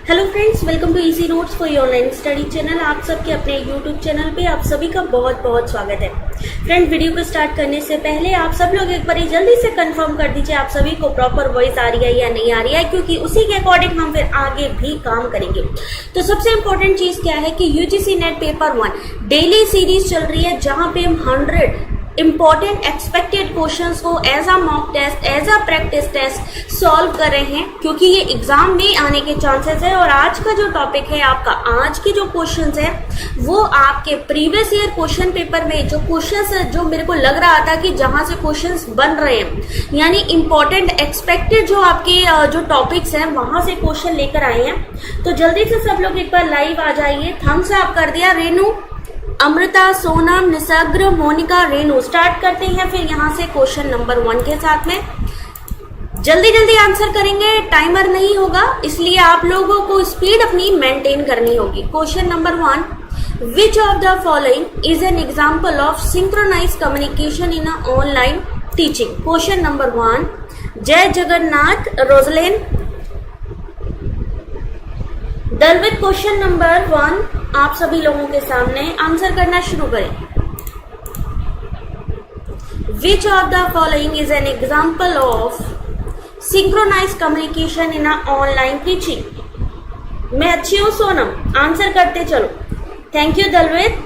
Hello friends, welcome to easy notes for your online study channel. आप सबके अपने YouTube channel पे आप सभी का बहुत बहुत स्वागत है। फ्रेंड, वीडियो को स्टार्ट करने से पहले आप सब लोग एक बार जल्दी से कंफर्म कर दीजिए आप सभी को प्रॉपर वॉइस आ रही है या नहीं आ रही है, क्योंकि उसी के अकॉर्डिंग हम फिर आगे भी काम करेंगे। तो सबसे इम्पोर्टेंट चीज क्या है कि UGC NET paper 1 daily series चल रही है, जहां पे हम 100 इंपॉर्टेंट एक्सपेक्टेड क्वेश्चंस को as a mock test, as a practice test solve कर रहे हैं, क्योंकि ये एग्जाम में आने के चांसेस है। और आज का जो टॉपिक है आपका, आज के जो क्वेश्चंस है वो आपके प्रीवियस ईयर क्वेश्चन पेपर में जो क्वेश्चंस जो मेरे को लग रहा था कि जहां से क्वेश्चंस बन रहे हैं, यानी इंपॉर्टेंट एक्सपेक्टेड जो आपके जो टॉपिक्स हैं वहां से क्वेश्चन लेकर आए हैं। तो जल्दी से सब लोग एक बार लाइव आ जाइए। थम्स अप कर दिया रेनू, अमृता, सोनम, निसग्र, मोनिका, रेनू। स्टार्ट करते हैं फिर यहाँ से क्वेश्चन नंबर 1 के साथ में। जल्दी जल्दी आंसर करेंगे, टाइमर नहीं होगा, इसलिए आप लोगों को स्पीड अपनी मेंटेन करनी होगी। Question number 1, which of the following is an example of synchronize communication in online teaching. Question number 1, Jai Jagannath, रोजलेन। दलवित, क्वेश्चन नंबर 1 आप सभी लोगों के सामने आंसर करना शुरू करें। Which of the following is an example of synchronize communication in online teaching. मैं अच्छी हूं सोनम, आंसर करते चलो। Thank you Dalvit.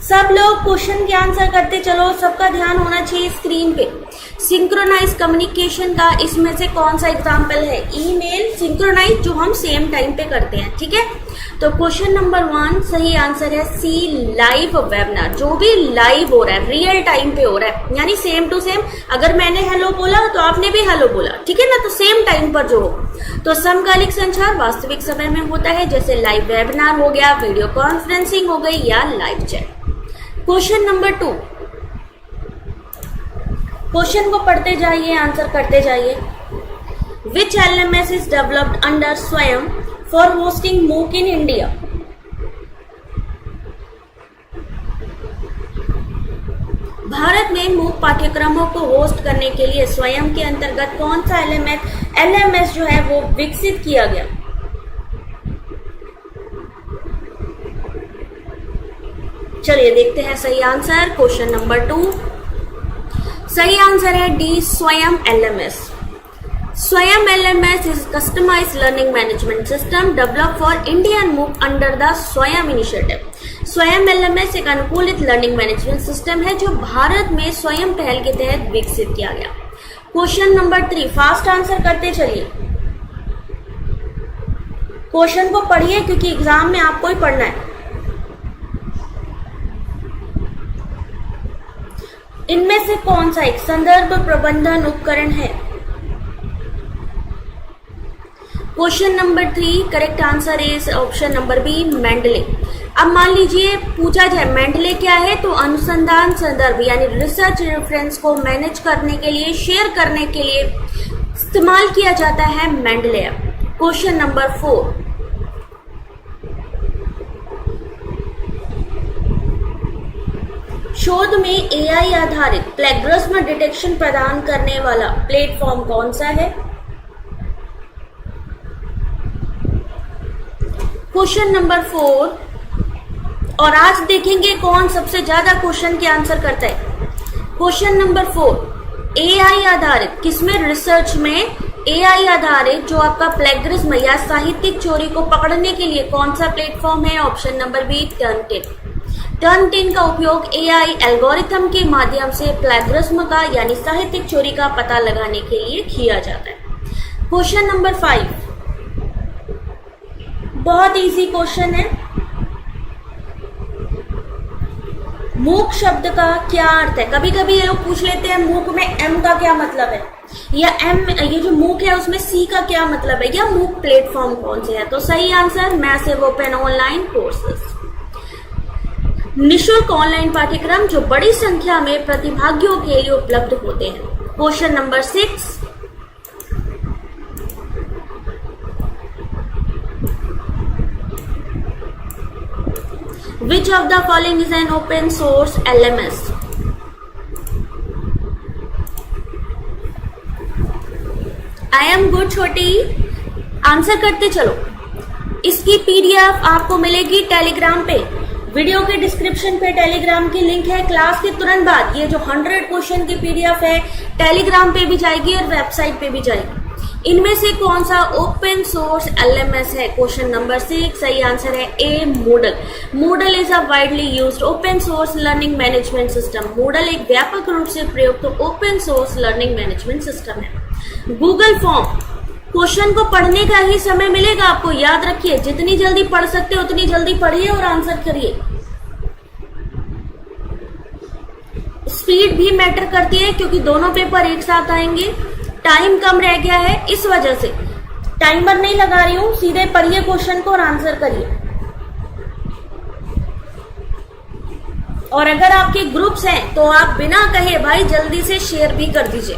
सब लोग क्वेश्चन के आंसर करते चलो, सबका ध्यान होना चाहिए स्क्रीन पे। सिंक्रोनाइज कम्युनिकेशन का इसमें से कौन सा एग्जाम्पल है? ईमेल सिंक्रोनाइज, जो हम सेम टाइम पे करते हैं, ठीक है। तो क्वेश्चन नंबर 1 सही आंसर है सी, लाइव वेबिनार। जो भी लाइव हो रहा है, रियल टाइम पे हो रहा है, यानी सेम टू सेम। अगर मैंने हेलो बोला तो आपने भी हेलो बोला, ठीक है ना, तो सेम टाइम पर जो हो। तो समकालिक संचार वास्तविक समय में होता है, जैसे लाइव वेबिनार हो गया, वीडियो कॉन्फ्रेंसिंग हो गई या live chat. Question number 2, question को पढ़ते जाइए, आंसर करते जाइए। विच LMS इज डेवलप्ड अंडर स्वयं फॉर होस्टिंग मूक इन इंडिया। भारत में मूक पाठ्यक्रमों को होस्ट करने के लिए स्वयं के अंतर्गत कौन सा LMS जो है वो विकसित किया गया। चलिए देखते हैं सही आंसर। क्वेश्चन नंबर 2 सही आंसर है डी, स्वयं LMS। स्वयं LMS is customized learning management system developed for Indian MOOC under the स्वयं initiative। स्वयं LMS एक अनुकूलित लर्निंग मैनेजमेंट सिस्टम है जो भारत में स्वयं पहल के तहत विकसित किया गया। क्वेश्चन नंबर 3 फास्ट आंसर करते चलिए। क्वेश्चन को पढ़िए, क्योंकि एग्जाम में आपको ही पढ़ना है। इनमें से कौन सा एक संदर्भ प्रबंधन उपकरण है? Question number 3 correct answer is option number B, Mendeley. अब मान लीजिए पूछा जाए मेंडले क्या है, तो अनुसंधान संदर्भ यानी रिसर्च रेफरेंस को मैनेज करने के लिए, शेयर करने के लिए इस्तेमाल किया जाता है मेंडले। क्वेश्चन नंबर 4, शोध में AI आधारित प्लेगरिज्म डिटेक्शन प्रदान करने वाला प्लेटफॉर्म कौन सा है? क्वेश्चन नंबर 4, और आज देखेंगे कौन सबसे ज्यादा क्वेश्चन के आंसर करता है। क्वेश्चन नंबर 4, AI आधारित, किसमें? रिसर्च में AI आधारित जो आपका प्लेगरिज्म या साहित्यिक चोरी को पकड़ने के लिए कौन सा प्लेटफॉर्म है? Option number B, Turnitin. Turnitin का उपयोग AI एल्गोरिथम के माध्यम से प्लेगरिज्म का यानी साहित्यिक चोरी का पता लगाने के लिए किया जाता है। क्वेश्चन नंबर 5 बहुत इजी क्वेश्चन है। मूक शब्द का क्या अर्थ है? कभी कभी ये लोग पूछ लेते हैं मूक में M का क्या मतलब है, या M ये जो मूक है उसमें C का क्या मतलब है, या मूक प्लेटफॉर्म कौन से है? तो सही answer massive open online courses, निःशुल्क ऑनलाइन पाठ्यक्रम जो बड़ी संख्या में प्रतिभागियों के लिए उपलब्ध होते हैं। Question number 6 Which of the following is an open source LMS? I am good, छोटी। आंसर करते चलो। इसकी पीडीएफ आपको मिलेगी टेलीग्राम पे, वीडियो के डिस्क्रिप्शन पे टेलीग्राम की लिंक है। क्लास के तुरंत बाद ये जो 100 क्वेश्चन की पीडीएफ है टेलीग्राम पे भी जाएगी और वेबसाइट पे भी जाएगी। इनमें से कौन सा ओपन सोर्स एलएमएस है? क्वेश्चन नंबर 6 सही आंसर है A, Moodle. Moodle is a widely used open source learning management system. Moodle एक व्यापक रूप से प्रयुक्त open source learning management system है। गूगल फॉर्म, क्वेश्चन को पढ़ने का ही समय मिलेगा आपको, याद रखिए। जितनी जल्दी पढ़ सकते उतनी जल्दी पढ़िए और आंसर करिए। स्पीड भी मैटर करती है क्योंकि दोनों पेपर एक साथ आएंगे। टाइम कम रह गया है, इस वजह से टाइमर नहीं लगा रही हूं, सीधे पढ़िए क्वेश्चन को और आंसर करिए। और अगर आपके ग्रुप्स हैं तो आप बिना कहे भाई जल्दी से शेयर भी कर दीजिए।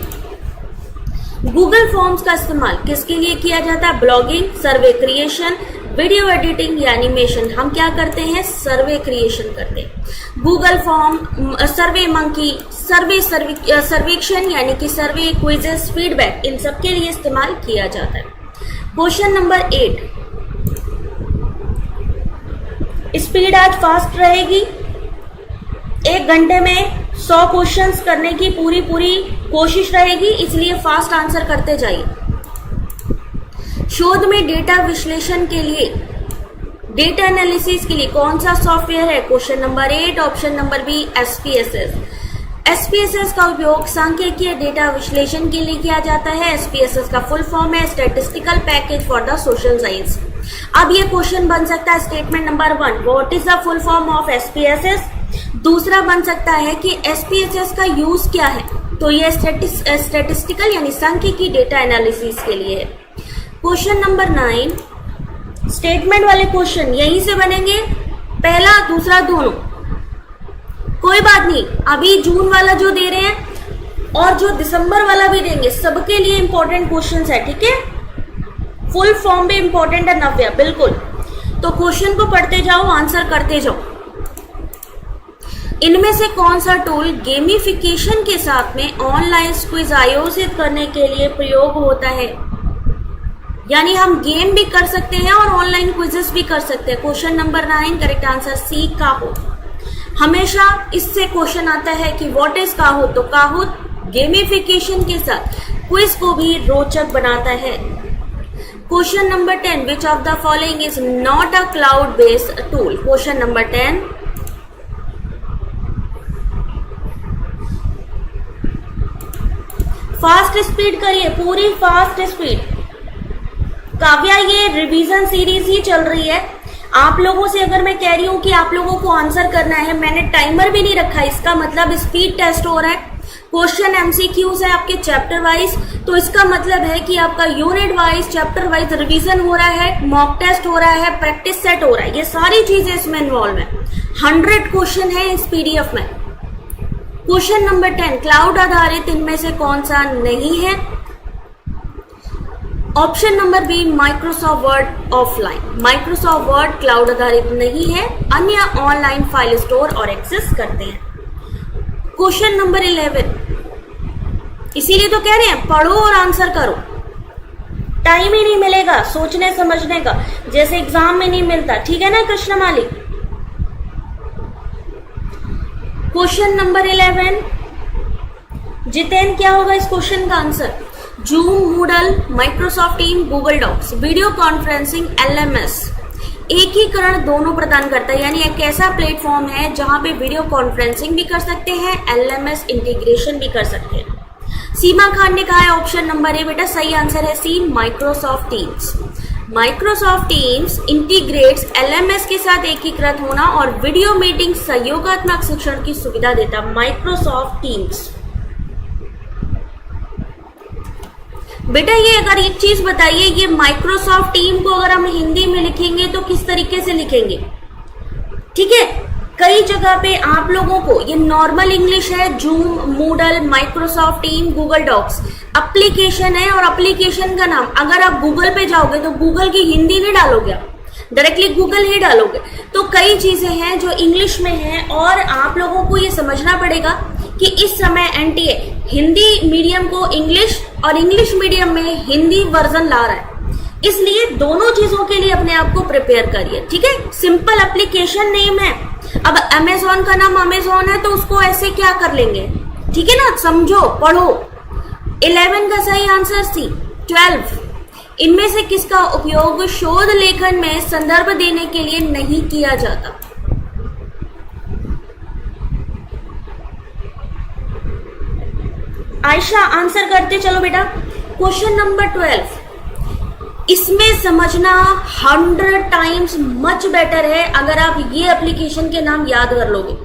गूगल फॉर्म्स का इस्तेमाल किसके लिए किया जाता है? ब्लॉगिंग, सर्वे क्रिएशन, वीडियो एडिटिंग या एनिमेशन। हम क्या करते हैं? सर्वे क्रिएशन करते हैं। गूगल फॉर्म, सर्वे मंकी, सर्वेक्षण यानी कि सर्वे, क्विजेस, फीडबैक, इन सब के लिए इस्तेमाल किया जाता है। क्वेश्चन नंबर 8, स्पीड आज फास्ट रहेगी। 1 घंटे में 100 क्वेश्चंस करने की पूरी कोशिश रहेगी, इसलिए फास्ट आंसर करते जाइए। शोध में डेटा विश्लेषण के लिए, डेटा एनालिसिस के लिए कौन सा सॉफ्टवेयर है? Question number 8 option number B, SPSS. SPSS का उपयोग सांख्यिकीय डेटा विश्लेषण के लिए किया जाता है। एसपीएसएस का फुल फॉर्म है statistical package for the social science. अब ये क्वेश्चन बन सकता है statement number 1, what is the full form of SPSS. दूसरा बन सकता है कि एसपीएसएस का यूज क्या है, तो ये स्टैटिस्टिकल यानी सांख्यिकीय डेटा एनालिसिस के लिए है। क्वेश्चन नंबर 9, स्टेटमेंट वाले क्वेश्चन यहीं से बनेंगे, पहला दूसरा दोनों। कोई बात नहीं, अभी जून वाला जो दे रहे हैं और जो दिसंबर वाला भी देंगे, सबके लिए इंपॉर्टेंट क्वेश्चंस है, ठीक है। फुल फॉर्म भी इंपॉर्टेंट है नव्या, बिल्कुल। तो क्वेश्चन को पढ़ते जाओ, आंसर करते जाओ। इनमें से कौन सा टूल गेमिफिकेशन के साथ में ऑनलाइन क्विज आयोजित करने के लिए प्रयोग होता है? यानी हम गेम भी कर सकते हैं और ऑनलाइन क्विजेस भी कर सकते हैं। Question number 9 correct answer C, Kahoot. हमेशा इससे क्वेश्चन आता है कि व्हाट इज काहोot, तो काहोot गेमिफिकेशन के साथ क्विज को भी रोचक बनाता है। Question number 10, which of the following is not a cloud based tool. Question number 10, fast speed करिए, पूरी फास्ट स्पीड। काव्या, ये रिवीजन सीरीज ही चल रही है। आप लोगों से अगर मैं कह रही हूं कि आप लोगों को आंसर करना है, मैंने टाइमर भी नहीं रखा, इसका मतलब स्पीड टेस्ट हो रहा है। क्वेश्चन एमसीक्यूज है आपके चैप्टर वाइज, तो इसका मतलब है कि आपका unit wise, chapter wise revision हो रहा है, मॉक टेस्ट हो रहा है, प्रैक्टिस सेट हो रहा है। ये सारी चीजें इसमें इन्वॉल्व है। 100 क्वेश्चन है इस पीडीएफ में। क्वेश्चन नंबर 10, क्लाउड आधारित इनमें से कौन सा नहीं है? Option number B, Microsoft Word offline. Microsoft Word cloud आधारित नहीं है, अन्य ऑनलाइन फाइल स्टोर और एक्सेस करते हैं। क्वेश्चन नंबर 11, इसीलिए तो कह रहे हैं पढ़ो और आंसर करो। टाइम ही नहीं मिलेगा सोचने समझने का, जैसे एग्जाम में नहीं मिलता, ठीक है ना कृष्ण मालिक। क्वेश्चन नंबर 11, जितेन क्या होगा इस क्वेश्चन का answer? Zoom, Moodle, Microsoft Team, Google Docs. Video conferencing LMS एकीकरण दोनों प्रदान करता है, यानी एक ऐसा प्लेटफॉर्म है जहां पे वीडियो कॉन्फ्रेंसिंग भी कर सकते हैं, एलएमएस इंटीग्रेशन भी कर सकते हैं। सीमा खान ने कहा है ऑप्शन नंबर ए, बेटा सही आंसर है C, Microsoft Teams. Microsoft Teams integrates LMS के साथ एकीकृत होना और वीडियो मीटिंग सहयोगात्मक शिक्षण की सुविधा देता। Microsoft teams. बेटा ये अगर एक चीज बताइए, ये माइक्रोसॉफ्ट टीम को अगर हम हिंदी में लिखेंगे तो किस तरीके से लिखेंगे? ठीक है, कई जगह पे आप लोगों को ये नॉर्मल इंग्लिश है, Zoom, Moodle, Microsoft Team, Google Docs application है, और एप्लीकेशन का नाम अगर आप गूगल पे जाओगे तो गूगल की हिंदी नहीं डालोगे, आप डायरेक्टली गूगल ही डालोगे। तो कई चीजें हैं जो इंग्लिश में हैं और आप लोगों को ये समझना पड़ेगा कि इस समय एनटीए हिंदी मीडियम को इंग्लिश और इंग्लिश मीडियम में हिंदी वर्जन ला रहा है। इसलिए दोनों चीजों के लिए अपने आप को प्रिपेयर करिए, ठीक है। सिंपल एप्लीकेशन नेम है, अब अमेजोन का नाम अमेजोन है तो उसको ऐसे क्या कर लेंगे, ठीक है ना, समझो, पढ़ो। 11 का सही आंसर सी। 12, इनमें से किसका उपयोग शोध लेखन में संदर्भ देने के लिए नहीं किया जाता? आयशा आंसर करते चलो बेटा। क्वेश्चन नंबर 12, इसमें समझना 100 टाइम्स मच बेटर है अगर आप ये एप्लीकेशन के नाम याद कर लोगे।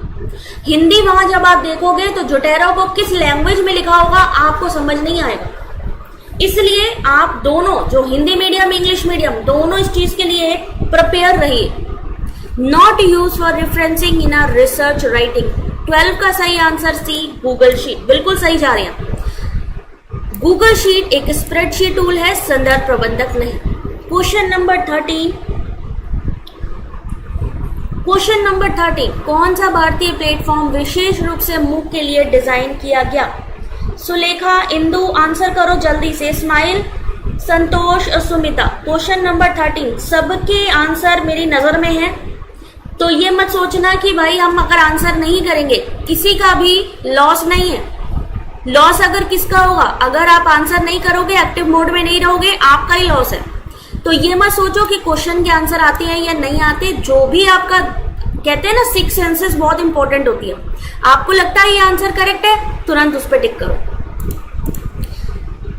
हिंदी वहां जब आप देखोगे तो जोटेरो को किस लैंग्वेज में लिखा होगा आपको समझ नहीं आएगा। इसलिए आप दोनों, जो हिंदी मीडियम इंग्लिश मीडियम, दोनों इस चीज के लिए प्रिपेयर रहिए। Not use for referencing in are research writing. 12 का सही आंसर सी, गूगल शीट, बिल्कुल सही जा रहे हैं। गूगल शीट एक स्प्रेडशीट टूल है, संदर्भ प्रबंधक नहीं। क्वेश्चन नंबर 13, क्वेश्चन नंबर 13, कौन सा भारतीय प्लेटफॉर्म विशेष रूप से मूक के लिए डिजाइन किया गया? सुलेखा, इंदु आंसर करो जल्दी से। स्माइल, संतोष, सुमिता। क्वेश्चन नंबर 13, सबके आंसर मेरी नजर में है, तो ये मत सोचना कि भाई हम अगर आंसर नहीं करेंगे किसी का भी लॉस नहीं है। लॉस अगर किसका होगा, अगर आप आंसर नहीं करोगे, एक्टिव मोड में नहीं रहोगे, आपका ही लॉस है। तो ये मत सोचो कि क्वेश्चन के आंसर आते हैं या नहीं आते। जो भी आपका, कहते हैं ना, 6 सेंसेस बहुत इंपॉर्टेंट होती है। आपको लगता है ये आंसर करेक्ट है, तुरंत उस पर टिक करो।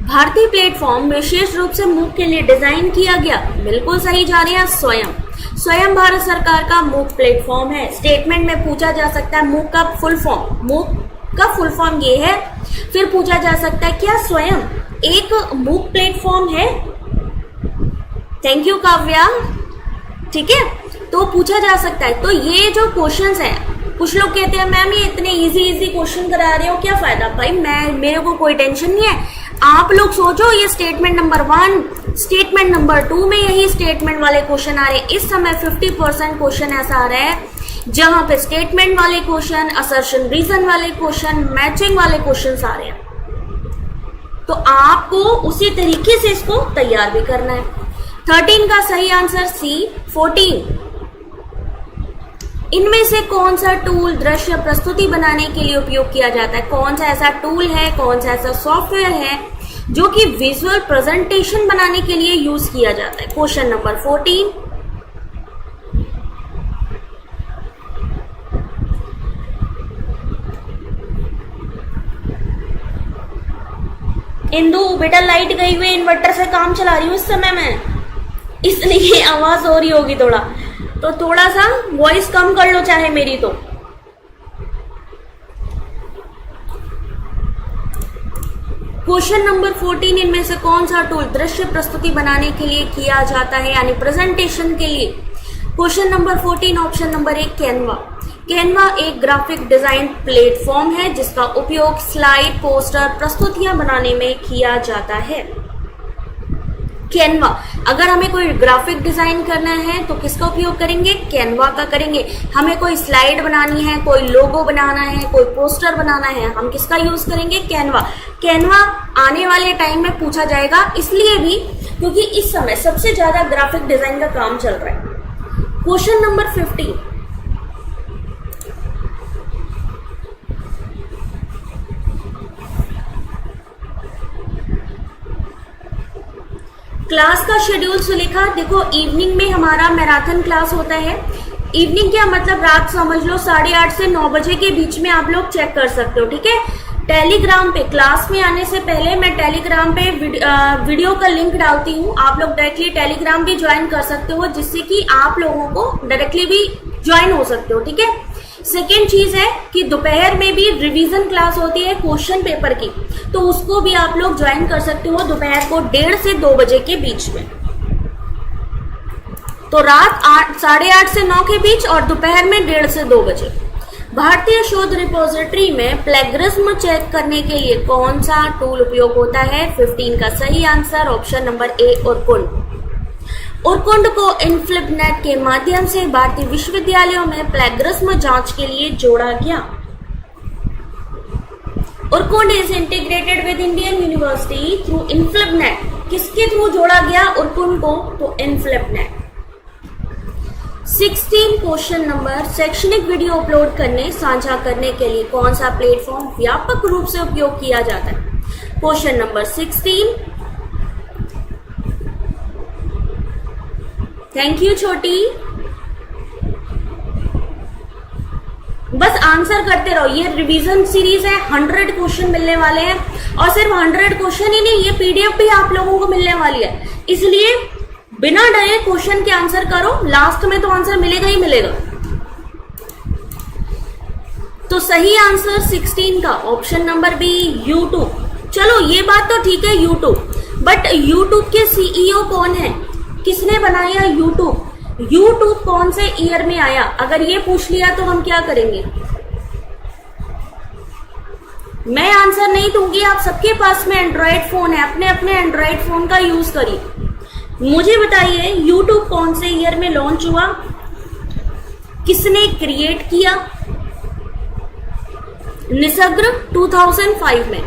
भारतीय प्लेटफॉर्म विशेष रूप से मूक के लिए डिजाइन किया गया, बिल्कुल सही जा रहे हैं। स्वयं भारत सरकार का मूक प्लेटफॉर्म है। स्टेटमेंट में पूछा जा सकता है मूक का फुल फॉर्म, मूक का फुल फॉर्म ये है। फिर पूछा जा सकता है क्या स्वयं एक मूक प्लेटफॉर्म है? थैंक यू काव्या, ठीक है, तो पूछा जा सकता है। तो ये जो क्वेश्चंस हैं, कुछ लोग कहते हैं मैम ये इतने इजी क्वेश्चन करा रहे हो, क्या फायदा? भाई मेरे को कोई टेंशन नहीं है। आप लोग सोचो, ये स्टेटमेंट नंबर 1, स्टेटमेंट नंबर 2 में यही स्टेटमेंट वाले क्वेश्चन आ रहे हैं। इस समय 50% क्वेश्चन ऐसा आ रहा है जहां पे स्टेटमेंट वाले क्वेश्चन, असर्शन रीजन वाले क्वेश्चन, मैचिंग वाले क्वेश्चन आ रहे हैं। तो आपको उसी तरीके से इसको तैयार भी करना है। 13 का सही आंसर सी। 14, इनमें से कौन सा टूल दृश्य प्रस्तुति बनाने के लिए उपयोग किया जाता है? कौन सा ऐसा टूल है, कौन सा ऐसा सॉफ्टवेयर है जो कि विजुअल प्रेजेंटेशन बनाने के लिए यूज किया जाता है? Question number 14। इंदु बेटा, लाइट गई हुई, इन्वर्टर से काम चला रही हूँ इस समय मैं, इसलिए आवाज हो रही होगी थोड़ा, तो थोड़ा सा वॉइस कम कर लो चाहे मेरी। तो क्वेश्चन नंबर 14, इनमें से कौन सा टूल दृश्य प्रस्तुति बनाने के लिए किया जाता है, यानी प्रेजेंटेशन के लिए? Question number 14, option number 1 Canva. Canva एक ग्राफिक डिजाइन प्लेटफॉर्म है जिसका उपयोग स्लाइड, पोस्टर, प्रस्तुतियां बनाने में किया जाता है। कैनवा, अगर हमें कोई ग्राफिक डिजाइन करना है तो किसका उपयोग करेंगे? कैनवा का करेंगे। हमें कोई स्लाइड बनानी है, कोई लोगो बनाना है, कोई पोस्टर बनाना है, हम किसका यूज करेंगे? कैनवा। कैनवा आने वाले टाइम में पूछा जाएगा, इसलिए भी क्योंकि इस समय सबसे ज्यादा ग्राफिक डिजाइन का काम चल रहा है। क्वेश्चन नंबर 15, क्लास का शेड्यूल सुलेखा, देखो इवनिंग में हमारा मैराथन क्लास होता है। इवनिंग क्या मतलब, रात समझ लो 8:30 से 9 बजे के बीच में आप लोग चेक कर सकते हो, ठीक है। टेलीग्राम पे क्लास में आने से पहले मैं टेलीग्राम पे वीडियो का लिंक डालती हूँ, आप लोग डायरेक्टली टेलीग्राम भी ज्वाइन कर सकते हो, जिससे कि आप लोगों को डायरेक्टली भी ज्वाइन हो सकते हो, ठीक है। सेकेंड चीज है कि दोपहर में भी रिवीजन क्लास होती है क्वेश्चन पेपर की, तो उसको भी आप लोग ज्वाइन कर सकते हो दोपहर को 1:30 से 2 बजे के बीच में। तो रात 8:30 से 9 के बीच और दोपहर में 1:30 से 2 बजे। भारतीय शोध रिपोजिटरी में प्लेगरिज्म चेक करने के लिए कौन सा टूल उपयोग होता है? 15 का सही आंसर ऑप्शन नंबर ए, उरकुंड। उरकुंड को इनफ्लिपनेट के माध्यम से भारतीय विश्वविद्यालयों में प्लेगरिज्म जांच के लिए जोड़ा गया। Urkund is integrated with Indian university through INFLIBNET. किसके थ्रू जोड़ा गया उरकुन को? तो इनफ्लिपनेट। 16 क्वेश्चन नंबर, शैक्षणिक वीडियो अपलोड करने साझा करने के लिए कौन सा प्लेटफॉर्म व्यापक रूप से उपयोग किया जाता है? Question number 16। थैंक यू छोटी। बस आंसर करते रहो, ये रिवीजन सीरीज है, 100 क्वेश्चन मिलने वाले हैं और सिर्फ 100 क्वेश्चन ही नहीं, ये पीडीएफ भी आप लोगों को मिलने वाली है। इसलिए बिना डरे क्वेश्चन के आंसर करो, लास्ट में तो आंसर मिलेगा ही मिलेगा। तो सही आंसर 16 का ऑप्शन नंबर बी, यूट्यूब। चलो ये बात तो ठीक है यूट्यूब, बट यूट्यूब के सीईओ कौन है? किसने बनाया यूट्यूब? यूट्यूब कौन से ईयर में आया? अगर ये पूछ लिया तो हम क्या करेंगे? मैं आंसर नहीं दूंगी, आप सबके पास में एंड्रॉयड फोन है, अपने अपने एंड्रॉयड फोन का यूज करिए। मुझे बताइए यूट्यूब कौन से ईयर में लॉन्च हुआ? किसने क्रिएट किया? निसर्ग 2005 में।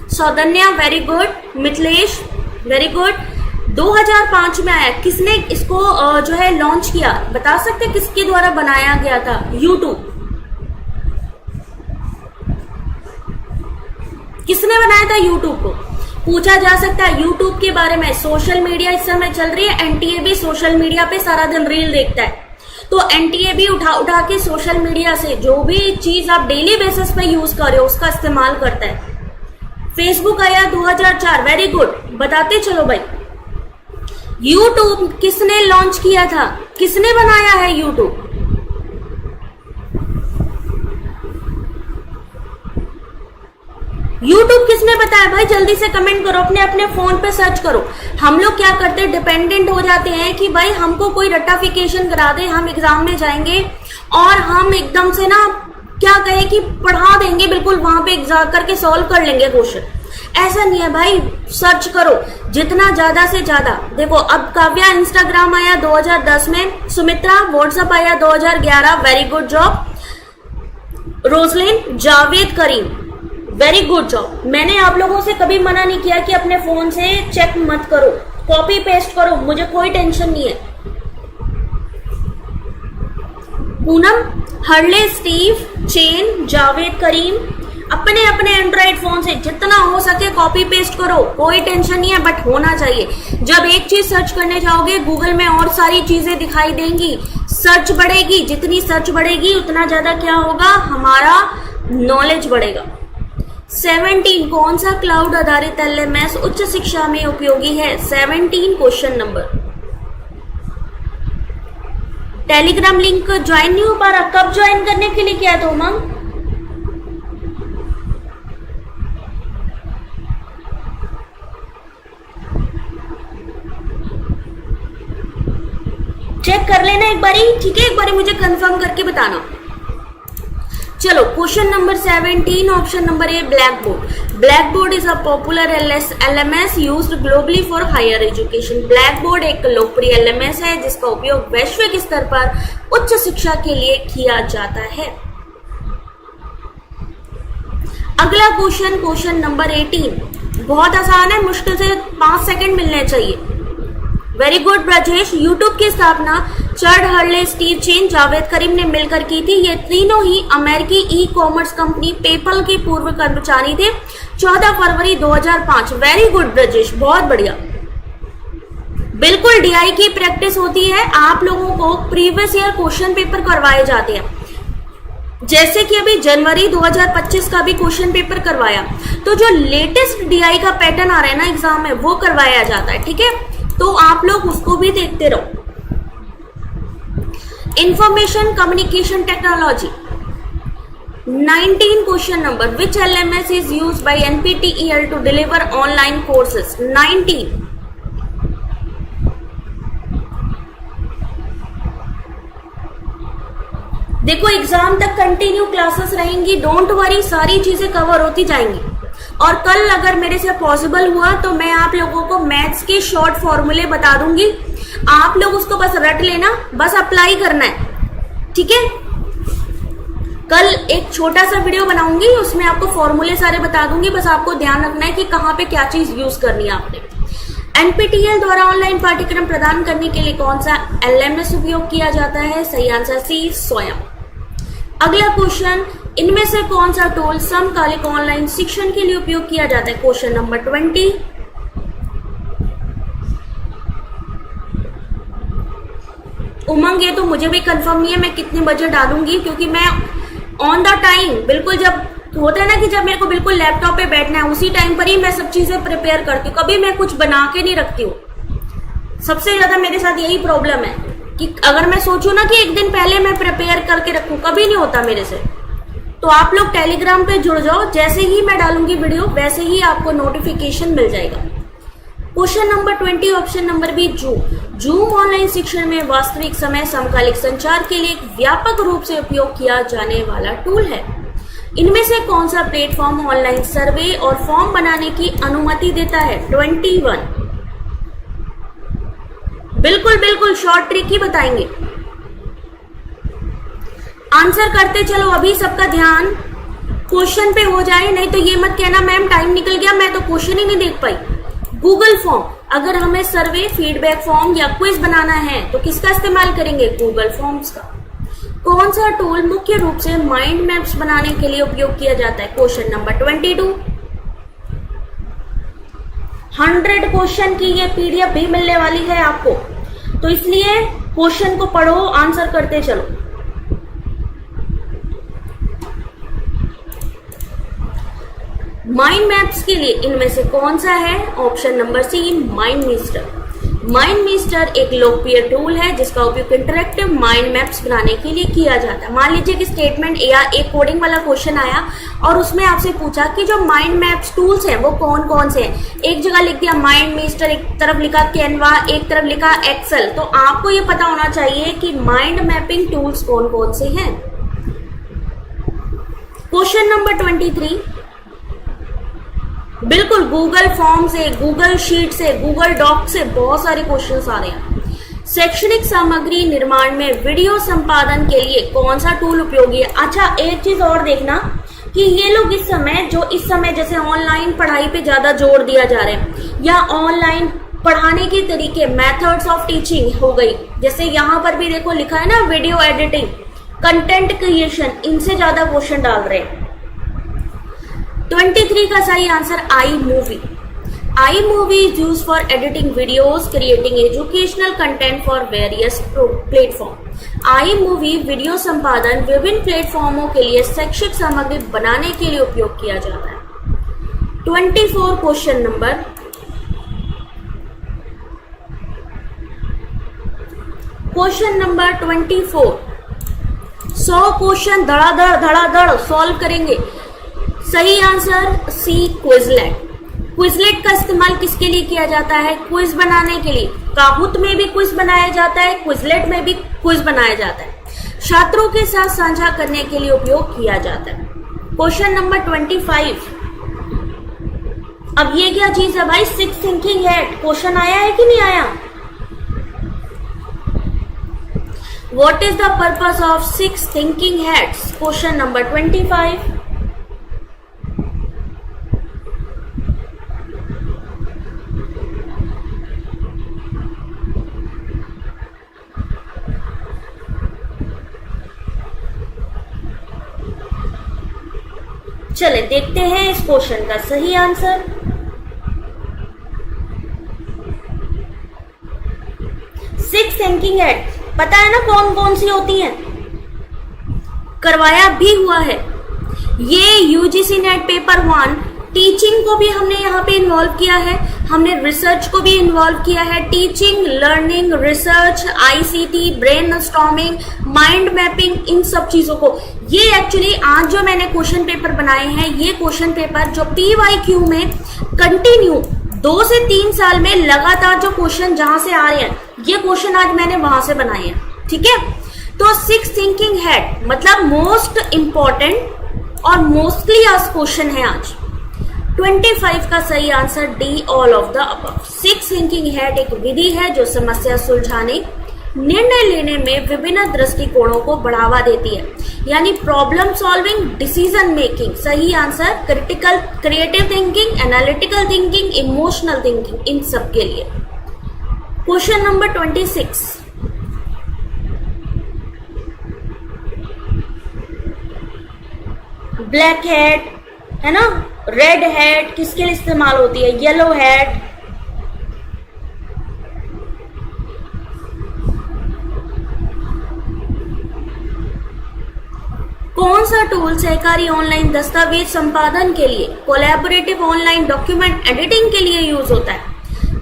Saudanya very good. Mithilesh very good. 2005 में आया। किसने इसको जो है लॉन्च किया? बता सकते किसके द्वारा बनाया गया था यूट्यूब? किसने बनाया था यूट्यूब को? पूछा जा सकता है यूट्यूब के बारे में। सोशल मीडिया इस समय चल रही है, एनटीए भी सोशल मीडिया पे सारा दिन रील देखता है, तो एनटीए भी उठा के सोशल मीडिया से जो भी चीज आप डेली बेसिस पे यूज कर रहे हो उसका इस्तेमाल करता है। फेसबुक आया 2004। वेरी गुड, बताते चलो भाई। यूट्यूब किसने लॉन्च किया था? किसने बनाया है यूट्यूब? यूट्यूब किसने बताया भाई? जल्दी से कमेंट करो, अपने अपने फोन पे सर्च करो। हम लोग क्या करते हैं, डिपेंडेंट हो जाते हैं कि भाई हमको कोई रट्टाफिकेशन करा दे, हम एग्जाम में जाएंगे और हम एकदम से ना क्या कहे कि पढ़ा देंगे, बिल्कुल वहां पे एग्जाम करके सॉल्व कर लेंगे क्वेश्चन। ऐसा नहीं है भाई, सर्च करो जितना ज्यादा से ज्यादा। देखो अब काव्या इंस्टाग्राम आया 2010 में, सुमित्रा व्हाट्सएप आया 2011। Very good job. Roslin, Javed Karim very good job. मैंने आप लोगों से कभी मना नहीं किया कि अपने फोन से चेक मत करो, कॉपी पेस्ट करो, मुझे कोई टेंशन नहीं है। Poonam, Harley, Steve, Chen, Javed Karim, अपने अपने एंड्रॉइड फोन से जितना हो सके कॉपी पेस्ट करो, कोई टेंशन नहीं है, बट होना चाहिए। जब एक चीज सर्च करने जाओगे गूगल में और सारी चीजें दिखाई देंगी, सर्च बढ़ेगी, जितनी सर्च बढ़ेगी उतना ज्यादा क्या होगा, हमारा नॉलेज बढ़ेगा। 17 कौन सा क्लाउड आधारित एलएमएस उच्च शिक्षा में उपयोगी है? 17 question number. Telegram link join नहीं हो पा रहा, कब ज्वाइन करने के लिए किया था उमंग? चेक कर लेना एक बारी, ठीक है? एक बारी मुझे कंफर्म करके बताना। चलो question number 17, option number A, Blackboard. Blackboard is a popular LMS used globally for higher education. Blackboard एक लोकप्रिय एलएमएस है जिसका उपयोग वैश्विक स्तर पर उच्च शिक्षा के लिए किया जाता है। अगला क्वेश्चन, क्वेश्चन नंबर 18, बहुत आसान है, मुश्किल से 5 सेकंड मिलने चाहिए। Very good Brajesh. यूट्यूब की स्थापना चर्ड हर्ले, स्टीव चेन, जावेद करीम ने मिलकर की थी। ये तीनों ही अमेरिकी ई कॉमर्स कंपनी पेपल के पूर्व कर्मचारी थे। 14 फरवरी 2005। वेरी गुड ब्रजेश, बहुत बढ़िया। बिल्कुल डीआई की प्रैक्टिस होती है, आप लोगों को प्रीवियस ईयर क्वेश्चन पेपर करवाए जाते हैं। जैसे कि अभी जनवरी 2025 का भी क्वेश्चन पेपर करवाया, तो जो लेटेस्ट डीआई का पैटर्न आ रहा है ना एग्जाम में, वो करवाया जाता है, ठीक है? तो आप लोग उसको भी देखते रहो। Information communication technology 19 question number, which LMS is used by NPTEL to deliver online courses? 19। देखो एग्जाम तक कंटिन्यू क्लासेस रहेंगी, डोंट वरी, सारी चीजें कवर होती जाएंगी। और कल अगर मेरे से पॉसिबल हुआ तो मैं आप लोगों को मैथ्स के शॉर्ट फॉर्मूले बता दूंगी, आप लोग उसको बस रट लेना, बस अप्लाई करना है, ठीक है? कल एक छोटा सा वीडियो बनाऊंगी, उसमें आपको फॉर्मूले सारे बता दूंगी, बस आपको ध्यान रखना है कि कहाँ पे क्या चीज यूज करनी है आपने। एनपीटीईएल द्वारा ऑनलाइन पाठ्यक्रम प्रदान करने के लिए कौन सा एलएमएस उपयोग किया जाता है? सही आंसर सी, स्वयं। अगला क्वेश्चन, इनमें से कौन सा टूल समकालिक ऑनलाइन शिक्षण के लिए उपयोग किया जाता है? Question number 20। उमंग, ये तो मुझे भी कंफर्म नहीं है मैं कितने बजे डालूंगी, क्योंकि मैं ऑन द टाइम, बिल्कुल जब होता है ना कि जब मेरे को बिल्कुल लैपटॉप पे बैठना है उसी टाइम पर ही मैं सब चीजें प्रिपेयर करती हूँ, कभी मैं कुछ बना के नहीं रखती हूँ। सबसे ज्यादा मेरे साथ यही प्रॉब्लम है कि अगर मैं सोचूं ना कि एक दिन पहले मैं प्रिपेयर करके रखूं, कभी नहीं होता मेरे से। तो आप लोग टेलीग्राम पे जुड़ जाओ, जैसे ही मैं डालूंगी वीडियो वैसे ही आपको नोटिफिकेशन मिल जाएगा। Question number 20 option number B, Zoom online शिक्षण में वास्तविक समय समकालिक संचार के लिए एक व्यापक रूप से उपयोग किया जाने वाला टूल है। इनमें से कौन सा प्लेटफॉर्म ऑनलाइन सर्वे और फॉर्म बनाने की अनुमति देता है? 21। बिल्कुल बिल्कुल शॉर्ट ट्रिक ही बताएंगे, आंसर करते चलो। अभी सबका ध्यान क्वेश्चन पे हो जाए, नहीं तो ये मत कहना मैम टाइम निकल गया, मैं तो क्वेश्चन ही नहीं देख पाई। गूगल फॉर्म, अगर हमें सर्वे, फीडबैक फॉर्म या क्विज बनाना है तो किसका इस्तेमाल करेंगे? गूगल फॉर्म्स का। कौन सा टूल मुख्य रूप से माइंड मैप्स बनाने के लिए उपयोग किया जाता है? Question number 22। 100 क्वेश्चन की ये पीडीएफ भी मिलने वाली है आपको, तो इसलिए क्वेश्चन को पढ़ो, आंसर करते चलो। माइंड मैप्स के लिए इनमें से कौन सा है? Option number C, MindMeister. MindMeister एक लोकप्रिय टूल है जिसका उपयोग इंटरैक्टिव माइंड मैप्स बनाने के लिए किया जाता है। मान लीजिए कि स्टेटमेंट या एक कोडिंग वाला क्वेश्चन आया और उसमें आपसे पूछा कि जो माइंड मैप्स टूल्स हैं वो कौन कौन से हैं। एक जगह लिख दिया माइंड मिस्टर, एक तरफ लिखा कैनवा, एक तरफ लिखा एक्सेल, तो आपको ये पता होना चाहिए कि माइंड मैपिंग टूल्स कौन कौन से हैं। क्वेश्चन नंबर 23, बिल्कुल गूगल फॉर्म से, गूगल शीट से, गूगल डॉक से बहुत सारे क्वेश्चंस आ रहे हैं। शैक्षणिक सामग्री निर्माण में वीडियो संपादन के लिए कौन सा टूल उपयोगी है? अच्छा, एक चीज और देखना कि ये लोग इस समय जैसे ऑनलाइन पढ़ाई पे ज्यादा जोर दिया जा रहा है, या ऑनलाइन पढ़ाने के तरीके, मेथड्स ऑफ टीचिंग हो गई, जैसे यहाँ पर भी देखो लिखा है ना वीडियो एडिटिंग, कंटेंट क्रिएशन, इनसे ज्यादा क्वेश्चन डाल रहे हैं। 23 का सही answer I movie. I movie is use for editing videos, creating educational content for various platform. I movie video संपादन विभिन्न प्लेटफॉर्मों के लिए शैक्षिक सामग्री बनाने के लिए उपयोग किया जाता है। 24 question number, question number 24, 100 question धड़ाधड़ सॉल्व करेंगे। सही आंसर सी, क्विजलेट। क्विजलेट का इस्तेमाल किसके लिए किया जाता है? क्विज बनाने के लिए। काहुत में भी क्विज बनाया जाता है, क्विजलेट में भी क्विज बनाया जाता है। छात्रों के साथ साझा करने के लिए उपयोग किया जाता है। क्वेश्चन नंबर 25, अब ये क्या चीज है भाई? 6 थिंकिंग हेड, क्वेश्चन आया है कि नहीं आया? What is the purpose of 6 thinking heads? Question number 25। चले देखते हैं इस क्वेश्चन का सही आंसर। सिक्स थिंकिंग हेड पता है ना कौन कौन सी होती हैं? करवाया भी हुआ है ये यूजीसी नेट पेपर 1। टीचिंग को भी हमने यहाँ पे इन्वॉल्व किया है, हमने रिसर्च को भी इन्वॉल्व किया है। Teaching, learning, research, ICT, brainstorming, mind mapping, इन सब चीजों को। ये एक्चुअली आज जो मैंने क्वेश्चन पेपर बनाए हैं, ये क्वेश्चन पेपर जो PYQ में कंटिन्यू 2 से 3 साल में लगातार जो क्वेश्चन जहां से आ रहे हैं, ये क्वेश्चन आज मैंने वहां से बनाए हैं। ठीक है, तो 6 थिंकिंग हेड मतलब मोस्ट इंपॉर्टेंट और मोस्टली आस्क्ड क्वेश्चन है आज। 25 का सही answer D, all of the above. 6 thinking head एक विधि है जो समस्या सुलझाने, निर्णय लेने में विभिन्न दृष्टिकोणों को बढ़ावा देती है, यानी प्रॉब्लम सॉल्विंग, डिसीजन मेकिंग। सही answer critical, creative thinking, analytical thinking, emotional thinking, इन सब के लिए। क्वेश्चन नंबर 26, ब्लैक हेड है ना, रेड हेड किसके लिए इस्तेमाल होती है, येलो हेड। कौन सा टूल सहकारी ऑनलाइन दस्तावेज संपादन के लिए, कोलैबोरेटिव ऑनलाइन डॉक्यूमेंट एडिटिंग के लिए यूज होता है?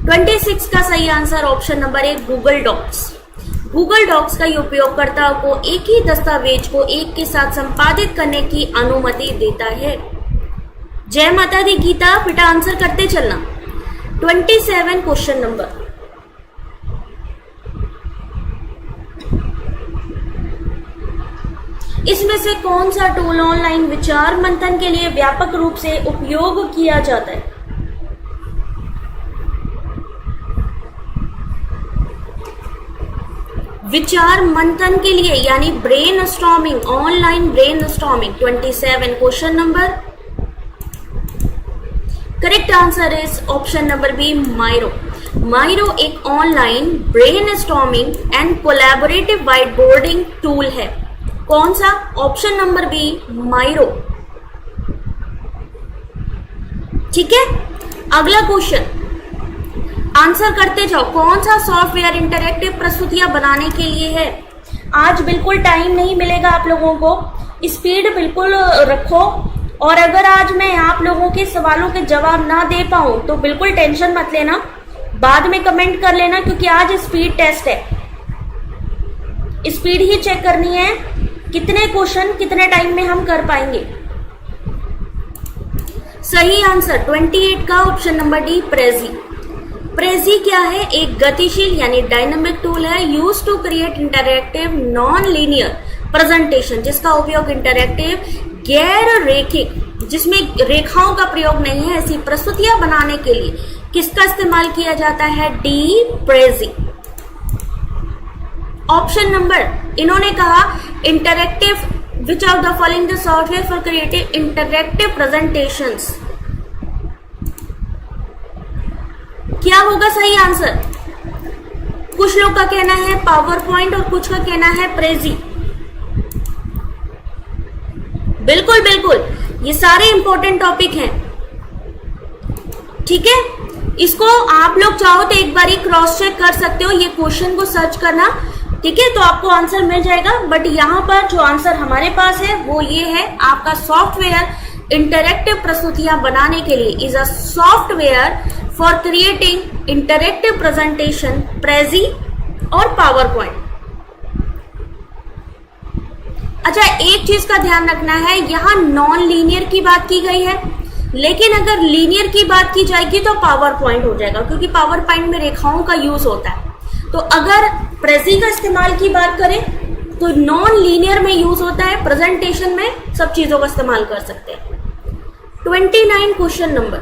26 का सही answer option number 1 Google Docs. Google Docs का उपयोगकर्ताओं को एक ही दस्तावेज को एक के साथ संपादित करने की अनुमति देता है। जय माता दी गीता, बेटा आंसर करते चलना। 27 क्वेश्चन नंबर, इसमें से कौन सा टूल ऑनलाइन विचार मंथन के लिए व्यापक रूप से उपयोग किया जाता है? विचार मंथन के लिए यानी brain storming, online brain storming. 27 question number, correct answer is option number B Miro. Miro एक online brain storming and collaborative white boarding tool है। कौन सा? Option number B Miro. ठीक है, अगला क्वेश्चन आंसर करते जाओ। कौन सा सॉफ्टवेयर इंटरैक्टिव प्रस्तुतियां बनाने के लिए है? आज बिल्कुल टाइम नहीं मिलेगा आप लोगों को, स्पीड बिल्कुल रखो। और अगर आज मैं आप लोगों के सवालों के जवाब ना दे पाऊं तो बिल्कुल टेंशन मत लेना, बाद में कमेंट कर लेना, क्योंकि आज स्पीड टेस्ट है। स्पीड ही चेक करनी है, कितने क्वेश्चन कितने टाइम में हम कर पाएंगे। सही आंसर 28 का option number D Prezi. Prezi क्या है? एक गतिशील यानी डायनामिक टूल है, use to create interactive non linear presentation, जिसका उपयोग इंटरैक्टिव गैर रेखिक, जिसमें रेखाओं का प्रयोग नहीं है, ऐसी प्रस्तुतियां बनाने के लिए किसका इस्तेमाल किया जाता है? D Prezi. ऑप्शन नंबर, इन्होंने कहा interactive, which of the following the software for creative interactive presentations. क्या होगा सही आंसर? कुछ लोग का कहना है पावर पॉइंट और कुछ का कहना है प्रेजी। बिल्कुल बिल्कुल, ये सारे इंपॉर्टेंट टॉपिक हैं। ठीक है, इसको आप लोग चाहो तो एक बारी क्रॉस चेक कर सकते हो, ये क्वेश्चन को सर्च करना। ठीक है, तो आपको आंसर मिल जाएगा। बट यहाँ पर जो आंसर हमारे पास है वो ये है, आपका सॉफ्टवेयर इंटरैक्टिव प्रस्तुतियां बनाने के लिए is a software for creating interactive presentation, Prezi और पावर पॉइंट। अच्छा, एक चीज का ध्यान रखना है, यहाँ नॉन लीनियर की बात की गई है, लेकिन अगर लीनियर की बात की जाएगी तो पावर पॉइंट हो जाएगा, क्योंकि पावर पॉइंट में रेखाओं का यूज होता है। तो अगर प्रेजी का इस्तेमाल की बात करें तो नॉन लीनियर में यूज होता है, प्रेजेंटेशन में सब चीजों का इस्तेमाल कर सकते हैं। 29 question number,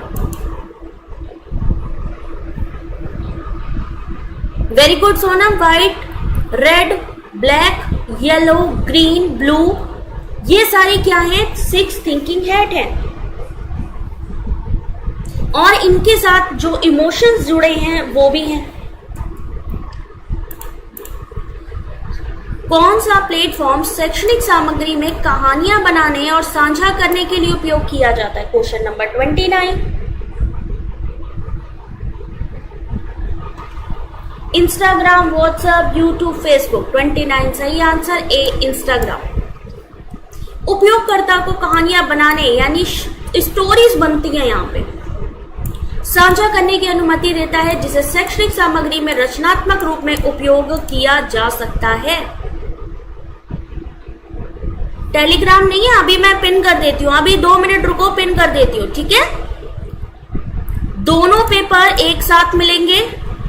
very good Sonam. White, red, black, yellow, green, blue, ये सारी क्या है? 6 थिंकिंग हेड है, और इनके साथ जो इमोशंस जुड़े हैं वो भी हैं। कौन सा प्लेटफॉर्म शैक्षणिक सामग्री में कहानियां बनाने और साझा करने के लिए उपयोग किया जाता है? Question number 29। Instagram, WhatsApp, YouTube, Facebook. 29 सही आंसर ए इंस्टाग्राम। उपयोगकर्ता को कहानियां बनाने यानी स्टोरीज बनती हैं यहाँ पे, साझा करने की अनुमति देता है, जिसे शैक्षणिक सामग्री में रचनात्मक रूप में उपयोग किया जा सकता है। टेलीग्राम नहीं है, अभी मैं पिन कर देती हूँ, अभी 2 मिनट रुको, पिन कर देती हूँ। ठीक है, दोनों पेपर एक साथ मिलेंगे,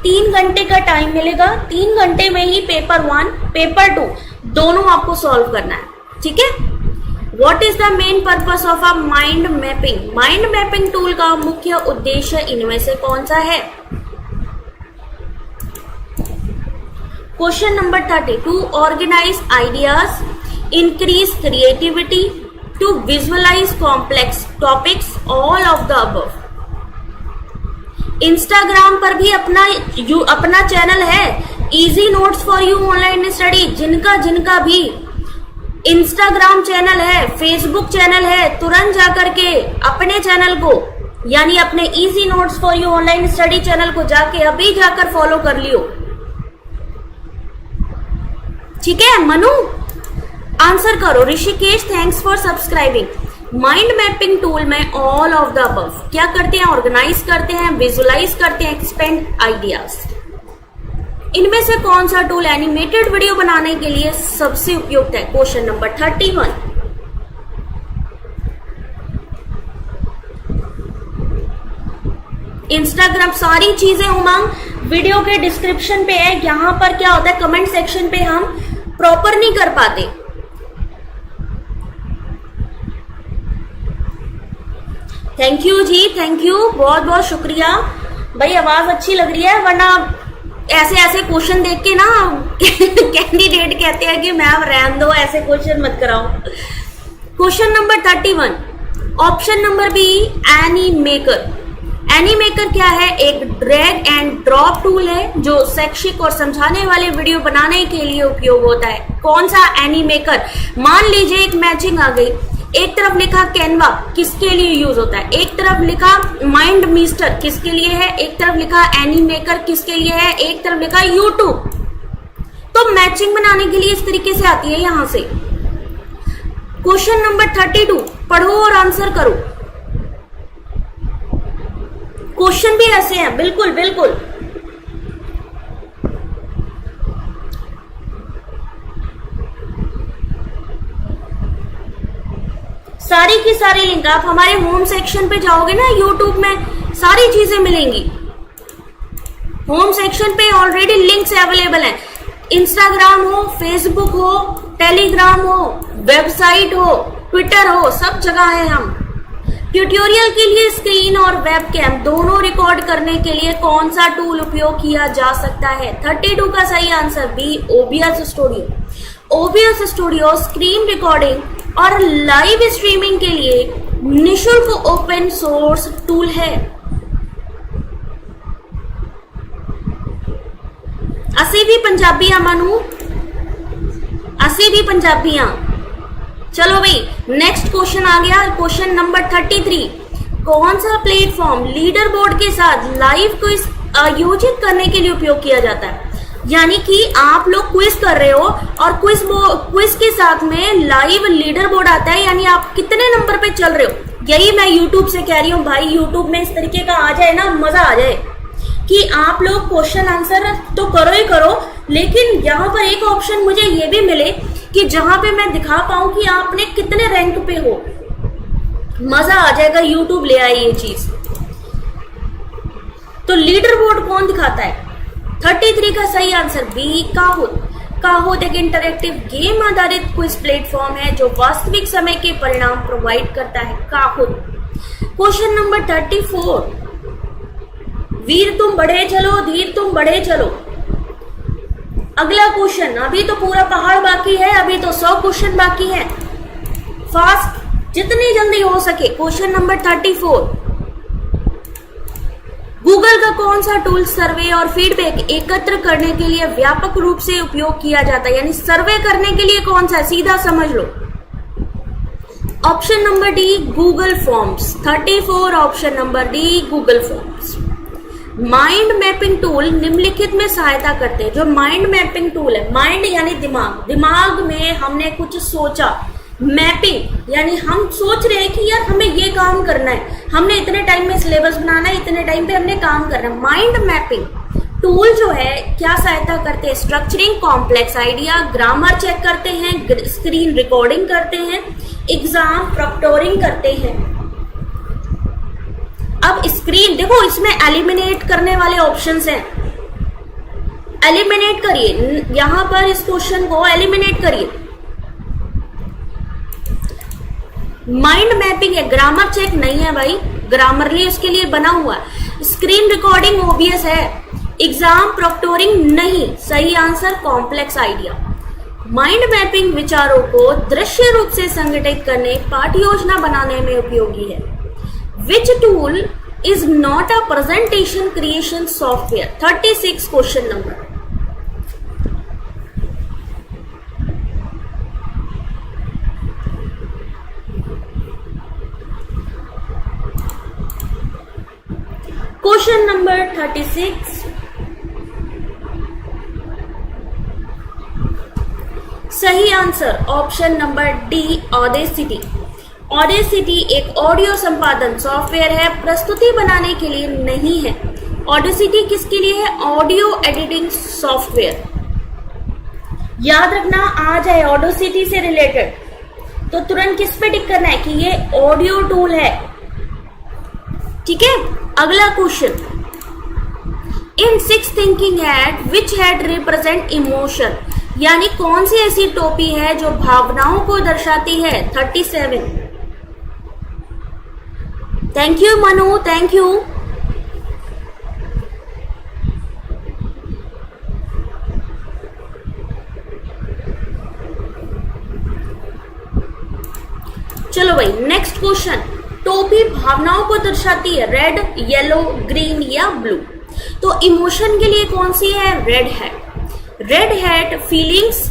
3 घंटे का टाइम मिलेगा, 3 घंटे में ही पेपर 1, पेपर 2 दोनों आपको सॉल्व करना है। ठीक है, what is the main purpose of a mind mapping? Mind mapping tool का मुख्य उद्देश्य इनमें से कौन सा है? Question number 30, to organise ideas, increase creativity, to visualise complex topics, all of the above. Instagram पर भी अपना चैनल है, easy notes for you online study. जिनका भी इंस्टाग्राम चैनल है, फेसबुक चैनल है, तुरंत जाकर के अपने चैनल को, यानी अपने easy notes for you online study channel को जाके अभी जाकर फॉलो कर लियो। ठीक है मनु, आंसर करो। Rishikesh, thanks for subscribing. Mind mapping tool में ऑल ऑफ द अबव क्या करते हैं? ऑर्गेनाइज करते हैं, विजुअलाइज करते हैं, एक्सपेंड आइडियाज। इनमें से कौन सा टूल एनिमेटेड वीडियो बनाने के लिए सबसे उपयुक्त है? Question number 31। इंस्टाग्राम सारी चीजें उमंग वीडियो के डिस्क्रिप्शन पे है। यहां पर क्या होता है, कमेंट सेक्शन पे हम प्रॉपर नहीं कर पाते। Thank you ji, thank you, बहुत बहुत शुक्रिया भाई। आवाज अच्छी लग रही है, वरना ऐसे क्वेश्चन देख के ना कैंडिडेट कहते हैं कि मैम रहने दो, ऐसे क्वेश्चन मत कराओ। Question number 31, option number B, Animaker. Animaker क्या है? एक ड्रैग एंड ड्रॉप टूल है जो शैक्षिक और समझाने वाले वीडियो बनाने के लिए उपयोग होता है। कौन सा एनीमेकर? मान लीजिए एक मैचिंग आ गई, एक तरफ लिखा कैनवा, किसके लिए यूज होता है? एक तरफ लिखा माइंड मिस्टर, किसके लिए है? एक तरफ लिखा एनीमेकर, किसके लिए है? एक तरफ लिखा यूट्यूब। तो मैचिंग बनाने के लिए इस तरीके से आती है यहां से। क्वेश्चन नंबर 32, पढ़ो और आंसर करो। क्वेश्चन भी ऐसे हैं, बिल्कुल बिल्कुल। सारी की सारी लिंक आप हमारे होम सेक्शन पे जाओगे ना, यूट्यूब में सारी चीजें मिलेंगी। होम सेक्शन पे ऑलरेडी लिंक्स अवेलेबल हैं। इंस्टाग्राम हो, फेसबुक हो, टेलीग्राम हो, वेबसाइट हो, ट्विटर हो, सब जगह है हम। ट्यूटोरियल के लिए स्क्रीन और वेबकैम दोनों रिकॉर्ड करने के लिए कौन सा टूल उपयोग किया जा सकता है? 32 का सही answer B, OBS studio. OBS studio screen recording और लाइव स्ट्रीमिंग के लिए निशुल्क ओपन सोर्स टूल है। असी भी पंजाबियां मनु, असी भी पंजाबियां। चलो भाई, नेक्स्ट क्वेश्चन आ गया, क्वेश्चन नंबर 33। कौन सा प्लेटफॉर्म लीडर बोर्ड के साथ लाइव क्विज आयोजित करने के लिए उपयोग किया जाता है? यानी कि आप लोग क्विज कर रहे हो और क्विज के साथ में लाइव लीडर बोर्ड आता है, यानी आप कितने नंबर पे चल रहे हो। यही मैं यूट्यूब से कह रही हूँ भाई, यूट्यूब में इस तरीके का आ जाए ना, मजा आ जाए कि आप लोग क्वेश्चन आंसर तो करो ही करो, लेकिन यहाँ पर एक ऑप्शन मुझे ये भी मिले कि जहां पे मैं दिखा पाऊं कि आपने कितने रैंक पे हो। मजा आ जाएगा, यूट्यूब ले आई ये चीज। तो लीडर बोर्ड कौन दिखाता है? 33 का सही आंसर बी, काहोot। काहोot एक इंटरैक्टिव गेम आधारित क्विज प्लेटफॉर्म है जो वास्तविक समय के परिणाम प्रोवाइड करता है। काहोot। क्वेश्चन नंबर 34, वीर तुम बढ़े चलो, धीर तुम बढ़े चलो। अगला क्वेश्चन, अभी तो पूरा पहाड़ बाकी है, अभी तो 100 क्वेश्चन बाकी है। फास्ट, जितनी जल्दी हो सके। क्वेश्चन नंबर 34, गूगल का कौन सा टूल सर्वे और फीडबैक एकत्र करने के लिए व्यापक रूप से उपयोग किया जाता है? यानी सर्वे करने के लिए कौन सा? सीधा समझ लो। Option number D, Google forms. 34, option number D, Google forms. Mind mapping tool निम्नलिखित में सहायता करते हैं। जो माइंड मैपिंग टूल है, माइंड यानी दिमाग, दिमाग में हमने कुछ सोचा, मैपिंग यानी हम सोच रहे हैं कि यार हमें ये काम करना है, हमने इतने टाइम में सिलेबस बनाना है, इतने टाइम पे हमने काम करना है। माइंड मैपिंग टूल जो है क्या सहायता करते हैं? Structuring complex idea, grammar check करते हैं, स्क्रीन रिकॉर्डिंग करते हैं, एग्जाम प्रॉक्टोरिंग करते हैं। अब स्क्रीन देखो, इसमें एलिमिनेट करने वाले ऑप्शंस हैं। एलिमिनेट करिए, यहां पर इस क्वेश्चन को एलिमिनेट करिए। माइंड मैपिंग है, ग्रामर चेक नहीं है भाई, ग्रामरली उसके लिए बना हुआ है। स्क्रीन रिकॉर्डिंग ओबीएस है, एग्जाम प्रोक्टोरिंग नहीं, सही answer complex idea. Mind mapping विचारों को दृश्य रूप से संगठित करने, पाठ योजना बनाने में उपयोगी है। Which tool is not a presentation creation software? 36 question number. Question number 36, सही answer option number D, audacity. Audacity एक ऑडियो संपादन सॉफ्टवेयर है, प्रस्तुति बनाने के लिए नहीं है। ऑडेसिटी किसके लिए है? Audio editing software. याद रखना, आ जाए ऑडेसिटी से रिलेटेड तो तुरंत किस पे टिक करना है कि ये ऑडियो टूल है। ठीक है, अगला question. In 6 thinking head which head represent emotion? यानी कौन सी ऐसी टोपी है जो भावनाओं को दर्शाती है? 37। Thank you Manu, thank you. चलो भाई, नेक्स्ट क्वेश्चन। टोपी भावनाओं को दर्शाती है, रेड, येलो, ग्रीन या ब्लू। तो इमोशन के लिए कौन सी है? Red hat. Red hat feelings,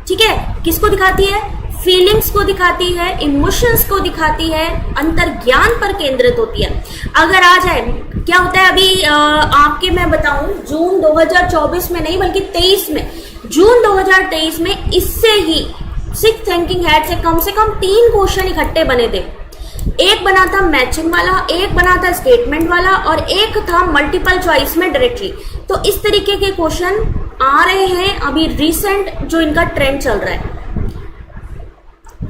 ठीक है, किसको दिखाती है? फीलिंग्स को दिखाती है, इमोशंस को दिखाती है, अंतर्ज्ञान पर केंद्रित होती है। अगर आ जाए, क्या होता है अभी आपके मैं बताऊं, जून 2024 में नहीं बल्कि 23 में, जून 2023 में इससे ही 6 थिंकिंग हेड से कम 3 क्वेश्चन इकट्ठे बने थे। एक बना था मैचिंग वाला, एक बना था स्टेटमेंट वाला और एक था मल्टीपल चॉइस में डायरेक्टली। तो इस तरीके के क्वेश्चन आ रहे हैं अभी रिसेंट, जो इनका ट्रेंड चल रहा है।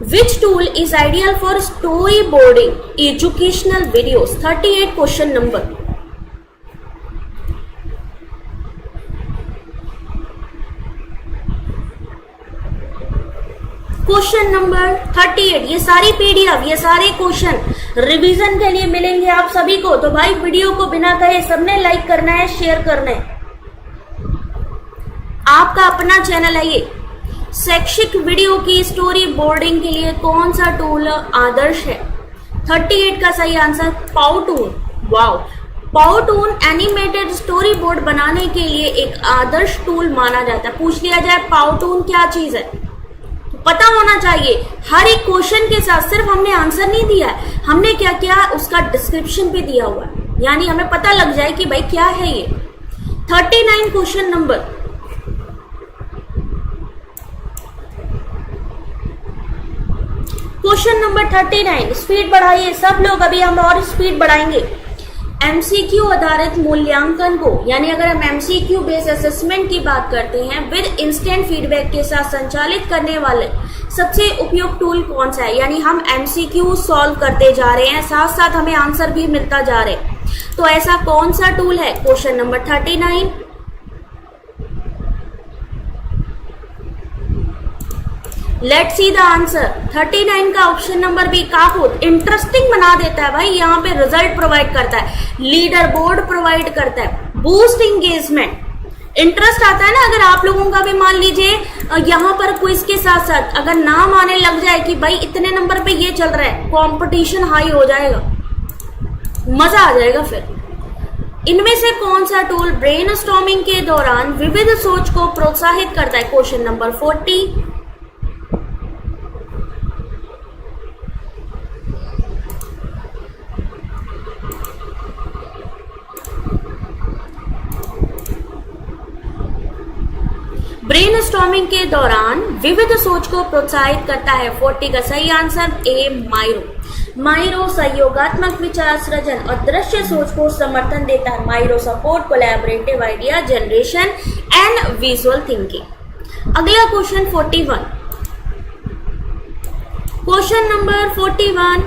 Which tool is ideal for story boarding educational videos? 38 question number. Question number 38, ये सारी पीडीएफ, ये सारे क्वेश्चन रिवीजन के लिए मिलेंगे आप सभी को। तो भाई वीडियो को बिना कहे सबने लाइक करना है, शेयर करना है। आपका अपना चैनल है ये। शैक्षिक वीडियो की स्टोरी बोर्डिंग के लिए कौन सा टूल आदर्श है? 38 का सही answer पाउटून। Wow, पाउटून animated story board बनाने के लिए एक आदर्श टूल माना जाता है। पूछ लिया जाए पाउटून क्या चीज है, तो पता होना चाहिए। हर एक क्वेश्चन के साथ सिर्फ हमने आंसर नहीं दिया है, हमने क्या किया उसका डिस्क्रिप्शन भी दिया हुआ है, यानी हमें पता लग जाए कि भाई क्या है ये। 39 question number. Question number 39, speed बढ़ाइए सब लोग, अभी हम और स्पीड बढ़ाएंगे। एमसीक्यू आधारित मूल्यांकन को, यानी अगर हम एमसीक्यू बेस्ड असेसमेंट की बात करते हैं विद इंस्टेंट फीडबैक के साथ संचालित करने वाले सबसे उपयुक्त टूल कौन सा है? यानी हम एमसीक्यू सॉल्व करते जा रहे हैं, साथ साथ हमें आंसर भी मिलता जा रहे हैं, तो ऐसा कौन सा टूल है? Question number 39। Let's see the answer. 39 का ऑप्शन नंबर बी, काहोत इंटरेस्टिंग बना देता है भाई, यहाँ पे रिजल्ट प्रोवाइड करता है, लीडर बोर्ड प्रोवाइड करता है, बूस्ट एंगेजमेंट, इंटरेस्ट आता है ना। अगर आप लोगों का भी मान लीजिए यहाँ पर क्विज के साथ साथ अगर नाम आने लग जाए कि भाई इतने नंबर पे ये चल रहा है, कंपटीशन हाई हो जाएगा, मजा आ जाएगा फिर। इनमें से कौन सा टूल ब्रेनस्टॉर्मिंग के दौरान विविध सोच को प्रोत्साहित करता है? Question number 40। ब्रेनस्टॉर्मिंग के दौरान विविध सोच को प्रोत्साहित करता है। 40 का सही आंसर ए, माइरो। माइरो सहयोगात्मक विचार सृजन और दृश्य सोच को समर्थन देता है। Miro support collaborative idea generation and visual thinking. अगला question 41। Question number 41,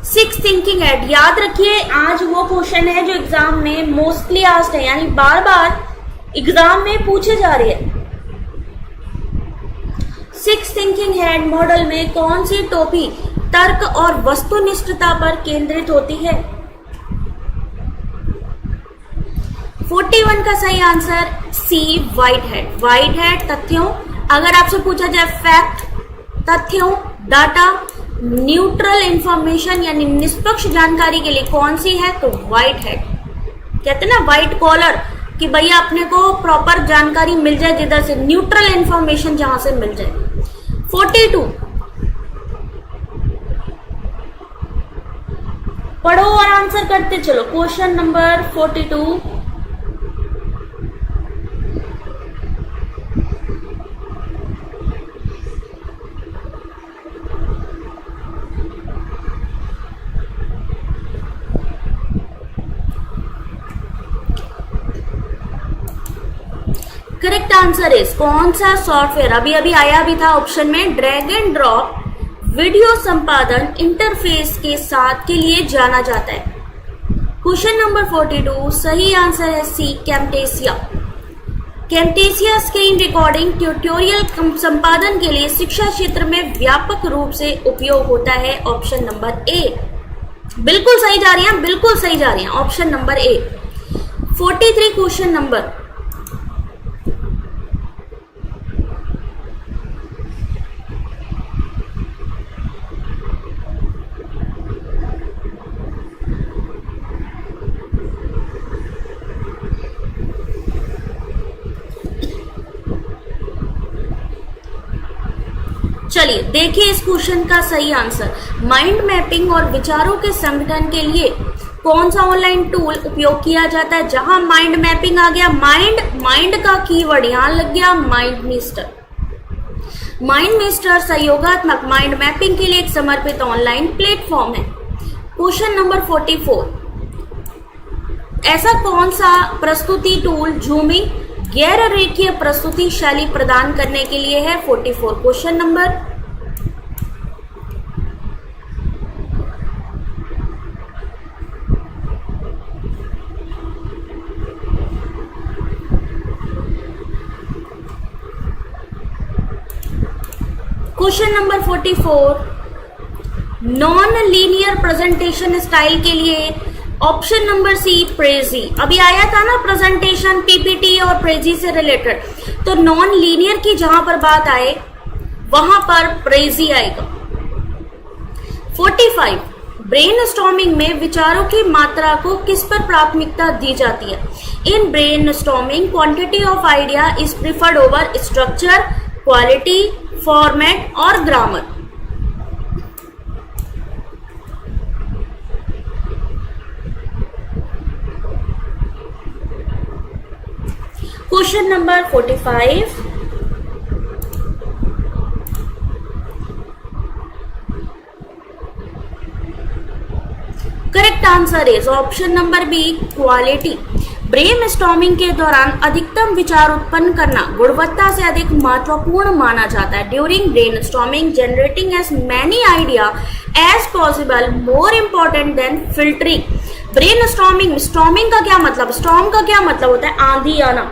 6 thinking head. याद रखिए आज वो क्वेश्चन है जो एग्जाम में मोस्टली आस्क्ड है, यानी बार बार एग्जाम में पूछे जा रहे हैं। 6 थिंकिंग हेड मॉडल में कौन सी टोपी तर्क और वस्तुनिष्ठता पर केंद्रित होती है? 41 का सही answer C white hat. White hat तथ्यों, अगर आपसे पूछा जाए फैक्ट, तथ्यों, डाटा, न्यूट्रल इंफॉर्मेशन यानी निष्पक्ष जानकारी के लिए कौन सी है, तो व्हाइट हेड। कहते हैं ना व्हाइट कॉलर, कि भैया अपने को प्रॉपर जानकारी मिल जाए, जिधर से न्यूट्रल इंफॉर्मेशन जहां से मिल जाए। 42 पढ़ो और आंसर करते चलो। Question number 42, correct answer is, कौन सा सॉफ्टवेयर अभी अभी आया भी था ऑप्शन में, ड्रैग एंड ड्रॉप वीडियो संपादन इंटरफेस के साथ के लिए जाना जाता है। क्वेश्चन नंबर 42 सही आंसर है सी कैम्टेसिया। कैम्टेसिया स्क्रीन रिकॉर्डिंग ट्यूटोरियल संपादन के लिए शिक्षा क्षेत्र में व्यापक रूप से उपयोग होता है। ऑप्शन नंबर ए, बिल्कुल सही जा रही हैं, बिल्कुल सही जा रही हैं, ऑप्शन नंबर ए। 43 क्वेश्चन नंबर, चलिए देखिए इस क्वेश्चन का सही आंसर। माइंड मैपिंग और विचारों के संगठन के लिए कौन सा ऑनलाइन टूल उपयोग किया जाता है। जहां माइंड मैपिंग आ गया, माइंड का कीवर्ड यहां लग गया, माइंड मिस्टर। माइंड मिस्टर सहयोगात्मक माइंड मैपिंग के लिए एक समर्पित ऑनलाइन प्लेटफॉर्म है। क्वेश्चन नंबर 44, ऐसा कौन सा प्रस्तुति टूल झूमिंग गैर रेखीय प्रस्तुति शैली प्रदान करने के लिए है। 44 question number, question number 44 non linear presentation style के लिए ऑप्शन नंबर सी प्रेजी। अभी आया था ना प्रेजेंटेशन पीपीटी और प्रेजी से रिलेटेड, तो नॉन लीनियर की जहां पर बात आए वहां पर प्रेजी आएगा। 45 ब्रेनस्टॉर्मिंग में विचारों की मात्रा को किस पर प्राथमिकता दी जाती है। In brainstorming quantity of idea is preferred over structure, quality, format और grammar. Question number 45 correct answer is option number B quality. Brainstorming के दौरान अधिकतम विचार उत्पन्न करना गुणवत्ता से अधिक महत्वपूर्ण माना जाता है। During brainstorming generating as many idea as possible more important than filtering. Brainstorming, storming का क्या मतलब, स्टॉर्म का क्या मतलब होता है, आंधी आना,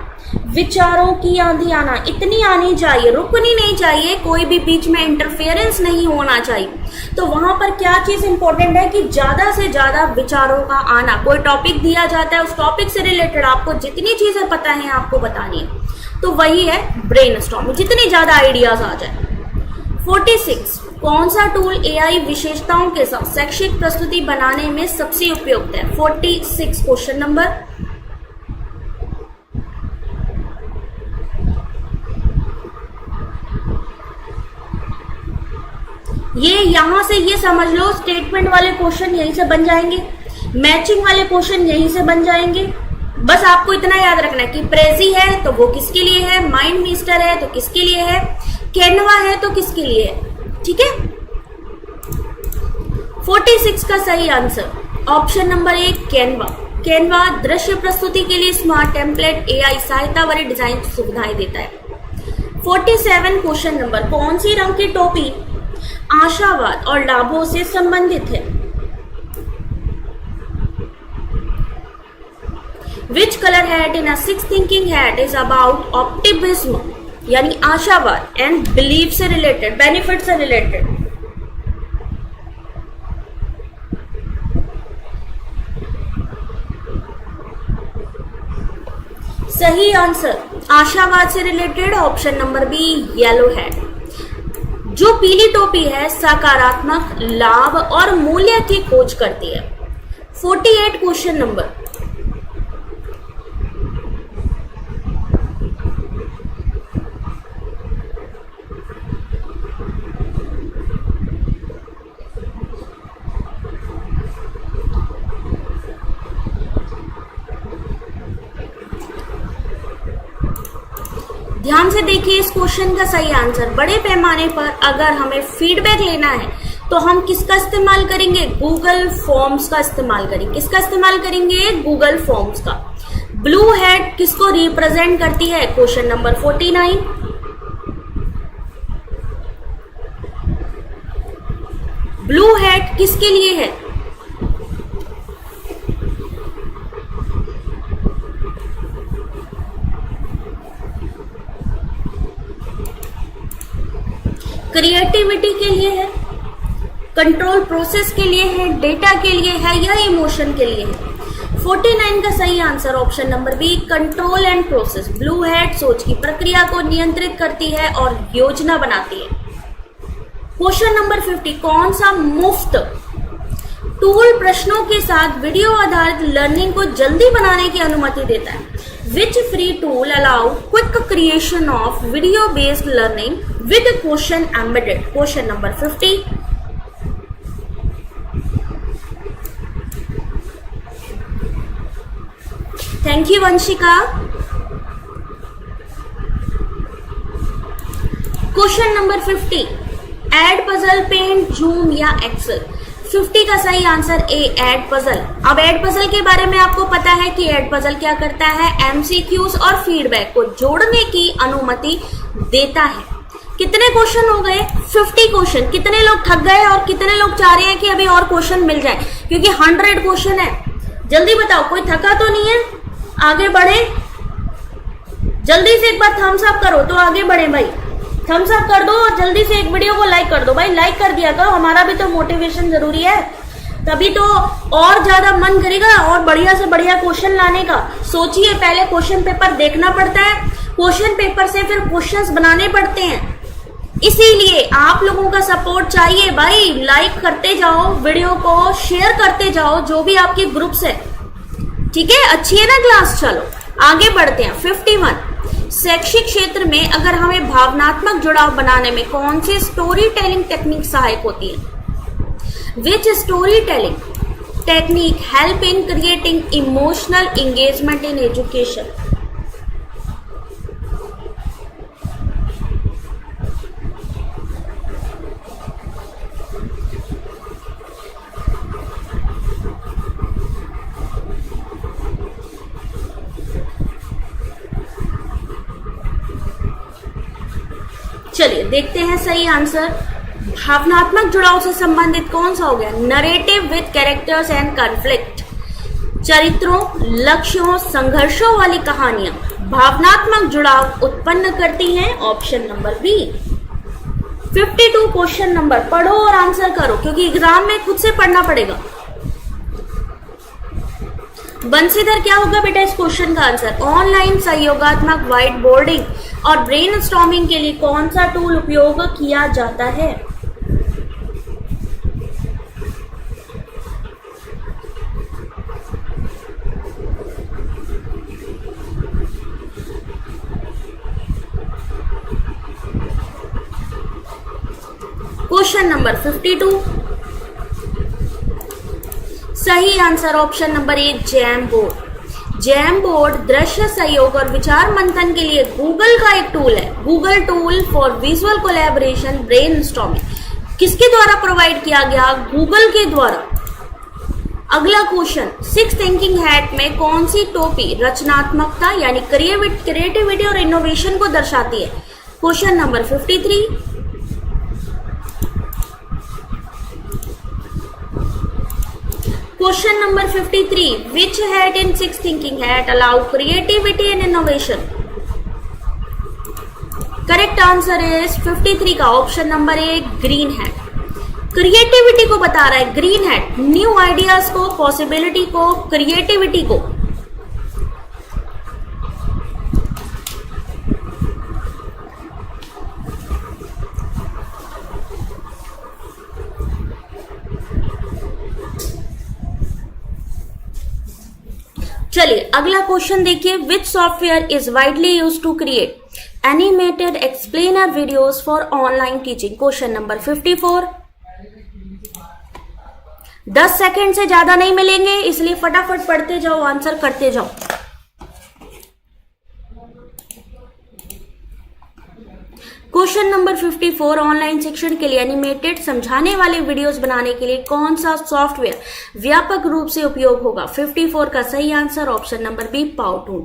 विचारों की आंधी आना, इतनी आनी चाहिए, रुकनी नहीं चाहिए, कोई भी बीच में इंटरफेरेंस नहीं होना चाहिए। तो वहां पर क्या चीज इंपॉर्टेंट है कि ज्यादा से ज्यादा विचारों का आना। कोई टॉपिक दिया जाता है, उस टॉपिक से रिलेटेड आपको जितनी चीजें पता है आपको बतानी है, तो वही है ब्रेनस्टॉर्मिंग, जितनी ज्यादा आइडियाज आ जाए। 46 कौन सा टूल एआई विशेषताओं के साथ शैक्षिक प्रस्तुति बनाने में सबसे उपयुक्त है। 46 क्वेश्चन नंबर, ये यहां से ये समझ लो स्टेटमेंट वाले क्वेश्चन यहीं से बन जाएंगे, मैचिंग वाले क्वेश्चन यहीं से बन जाएंगे। बस आपको इतना याद रखना है कि प्रेजी है तो वो किसके लिए है, माइंड मिस्टर है तो किसके लिए है, कैनवा है तो किसके लिए है। ठीक है, 46 का सही आंसर ऑप्शन नंबर ए कैनवा। कैनवा दृश्य प्रस्तुति के लिए स्मार्ट टेम्पलेट एआई सहायता वाली डिजाइन सुविधाएं देता है। 47 क्वेश्चन नंबर, कौन सी रंग की टोपी आशावाद और लाभों से संबंधित है। Which colour hat in a six thinking hat is about optimism यानी आशावाद एंड बिलीफ से रिलेटेड, बेनिफिट से रिलेटेड। सही आंसर आशावाद से related option number B yellow hat. जो पीली टोपी है सकारात्मक लाभ और मूल्य की खोज करती है। 48 क्वेश्चन नंबर। ध्यान से देखिए इस क्वेश्चन का सही आंसर। बड़े पैमाने पर अगर हमें फीडबैक लेना है तो हम किसका इस्तेमाल करेंगे? गूगल फॉर्म्स का इस्तेमाल करेंगे। किसका इस्तेमाल करेंगे? गूगल फॉर्म्स का। ब्लू हेड किसको रिप्रेजेंट करती है? Question number 49। ब्लू हेड किसके लिए है? क्रिएटिविटी के लिए है, कंट्रोल प्रोसेस के लिए है, डेटा के लिए है या इमोशन के लिए है? 49 का सही answer option number B control and process. Blue hat सोच की प्रक्रिया को नियंत्रित करती है और योजना बनाती है। क्वेश्चन नंबर 50 कौन सा मुफ्त टूल प्रश्नों के साथ वीडियो आधारित लर्निंग को जल्दी बनाने की अनुमति देता है? Which free tool allow quick creation of video based learning with question embedded? Question number 50. Thank you Vanshika. Question number 50. Add puzzle, paint, zoom या excel? 50 का सही आंसर ए एड पजल। अब एड पजल के बारे में आपको पता है कि एड पजल क्या करता है? एमसीक्यूज और फीडबैक को जोड़ने की अनुमति देता है। कितने क्वेश्चन हो गए? 50 क्वेश्चन। कितने लोग थक गए और कितने लोग चाह रहे हैं कि अभी और क्वेश्चन मिल जाए? क्योंकि 100 क्वेश्चन है। जल्दी बताओ, कोई थका तो नहीं है? आगे बढ़े, जल्दी से एक बार थम्स अप करो तो आगे बढ़े भाई। थम्स अप कर दो और जल्दी से एक वीडियो को लाइक कर दो भाई। लाइक कर दिया करो, हमारा भी तो मोटिवेशन जरूरी है, तभी तो और ज्यादा मन करेगा और बढ़िया से बढ़िया क्वेश्चन लाने का। सोचिए, पहले क्वेश्चन पेपर देखना पड़ता है, क्वेश्चन पेपर से फिर क्वेश्चंस बनाने पड़ते हैं। इसीलिए आप लोगों का सपोर्ट चाहिए भाई। लाइक करते जाओ, वीडियो को शेयर करते जाओ, जो भी आपके ग्रुप्स है। ठीक है, अच्छी है ना क्लास? चलो आगे बढ़ते हैं। 51 शैक्षिक क्षेत्र में अगर हमें भावनात्मक जुड़ाव बनाने में कौन सी स्टोरी टेलिंग टेक्निक सहायक होती है? Which story telling technique help in creating emotional engagement in education? चलिए देखते हैं सही आंसर। भावनात्मक जुड़ाव से संबंधित कौन सा हो गया? Narrative with characters and conflict. चरित्रों, लक्ष्यों, संघर्षों वाली कहानियां भावनात्मक जुड़ाव उत्पन्न करती हैं। Option number B. 52 question number. पढ़ो और आंसर करो, क्योंकि एग्जाम में खुद से पढ़ना पड़ेगा। बंसीधर क्या होगा बेटा इस क्वेश्चन का आंसर? ऑनलाइन सहयोगात्मक व्हाइट बोर्डिंग और ब्रेनस्टॉर्मिंग के लिए कौन सा टूल उपयोग किया जाता है? क्वेश्चन नंबर 52 सही आंसर ऑप्शन नंबर ए जैम बोर्ड। जैम बोर्ड दृश्य सहयोग और विचार मंथन के लिए गूगल का एक टूल है। Google tool for visual collaboration brainstorming किसके द्वारा प्रोवाइड किया गया? गूगल के द्वारा। अगला क्वेश्चन, 6 थिंकिंग हैट में कौन सी टोपी रचनात्मकता यानी क्रिएटिविटी और इनोवेशन को दर्शाती है? Question number 53। Question number 53. Which hat in 6 thinking hat allow creativity and innovation? Correct answer is 53 का option number A green hat. Creativity को बता रहा है ग्रीन हैट, न्यू आइडियाज को, पॉसिबिलिटी को, क्रिएटिविटी को। चलिए अगला क्वेश्चन देखिए, which software is widely use to create animated explainer videos for online teaching. Question number 54। 10 second से ज्यादा नहीं मिलेंगे, इसलिए फटाफट पढ़ते जाओ, आंसर करते जाओ। क्वेश्चन नंबर 54, ऑनलाइन शिक्षण के लिए एनिमेटेड समझाने वाले वीडियोस बनाने के लिए कौन सा सॉफ्टवेयर व्यापक रूप से उपयोग होगा। 54 का सही आंसर ऑप्शन नंबर बी, पावटून।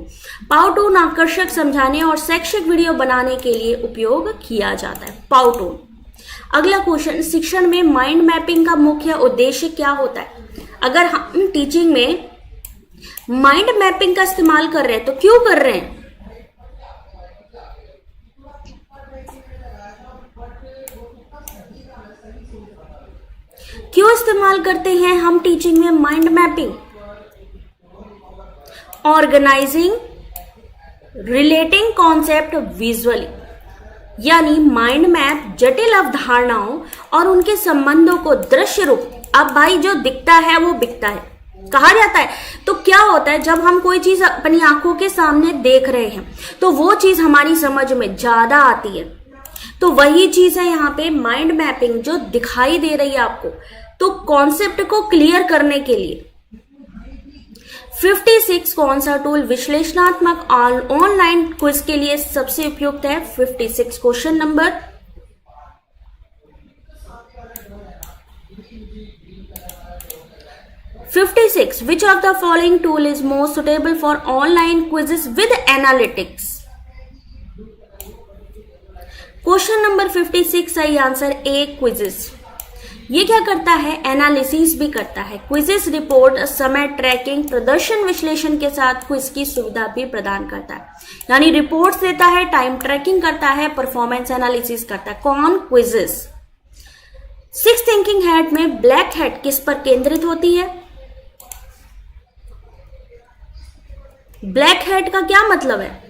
पावटून आकर्षक समझाने और शैक्षिक वीडियो बनाने के लिए उपयोग किया जाता है, पावटून। अगला क्वेश्चन, शिक्षण में माइंड मैपिंग का मुख्य उद्देश्य क्या होता है। अगर हम टीचिंग में माइंड मैपिंग का इस्तेमाल कर रहे हैं तो क्यों कर रहे हैं? क्यों इस्तेमाल करते हैं हम टीचिंग में mind mapping? Organising relating concept visually, यानी माइंड मैप जटिल अवधारणाओं और उनके संबंधों को दृश्य रूप, अब भाई जो दिखता है वो बिकता है कहा जाता है। तो क्या होता है, जब हम कोई चीज अपनी आंखों के सामने देख रहे हैं तो वो चीज हमारी समझ में ज्यादा आती है। तो वही चीज है यहाँ पे माइंड मैपिंग, जो दिखाई दे रही है आपको, तो कॉन्सेप्ट को क्लियर करने के लिए। 56 कौन सा टूल विश्लेषणात्मक ऑनलाइन क्विज के लिए सबसे उपयुक्त है। 56 question number 56, which of the following tool is most suitable for online quizzes with analytics। Question number 56 सही आंसर ए, क्विजेस। ये क्या करता है, एनालिसिस भी करता है। क्विजेस रिपोर्ट, समय ट्रैकिंग, प्रदर्शन विश्लेषण के साथ क्विज की सुविधा भी प्रदान करता है, यानी रिपोर्ट्स देता है, टाइम ट्रैकिंग करता है, परफॉर्मेंस एनालिसिस करता है। कौन? क्विजेस। 6 थिंकिंग हैट में ब्लैक हैट किस पर केंद्रित होती है? ब्लैक हैट का क्या मतलब है?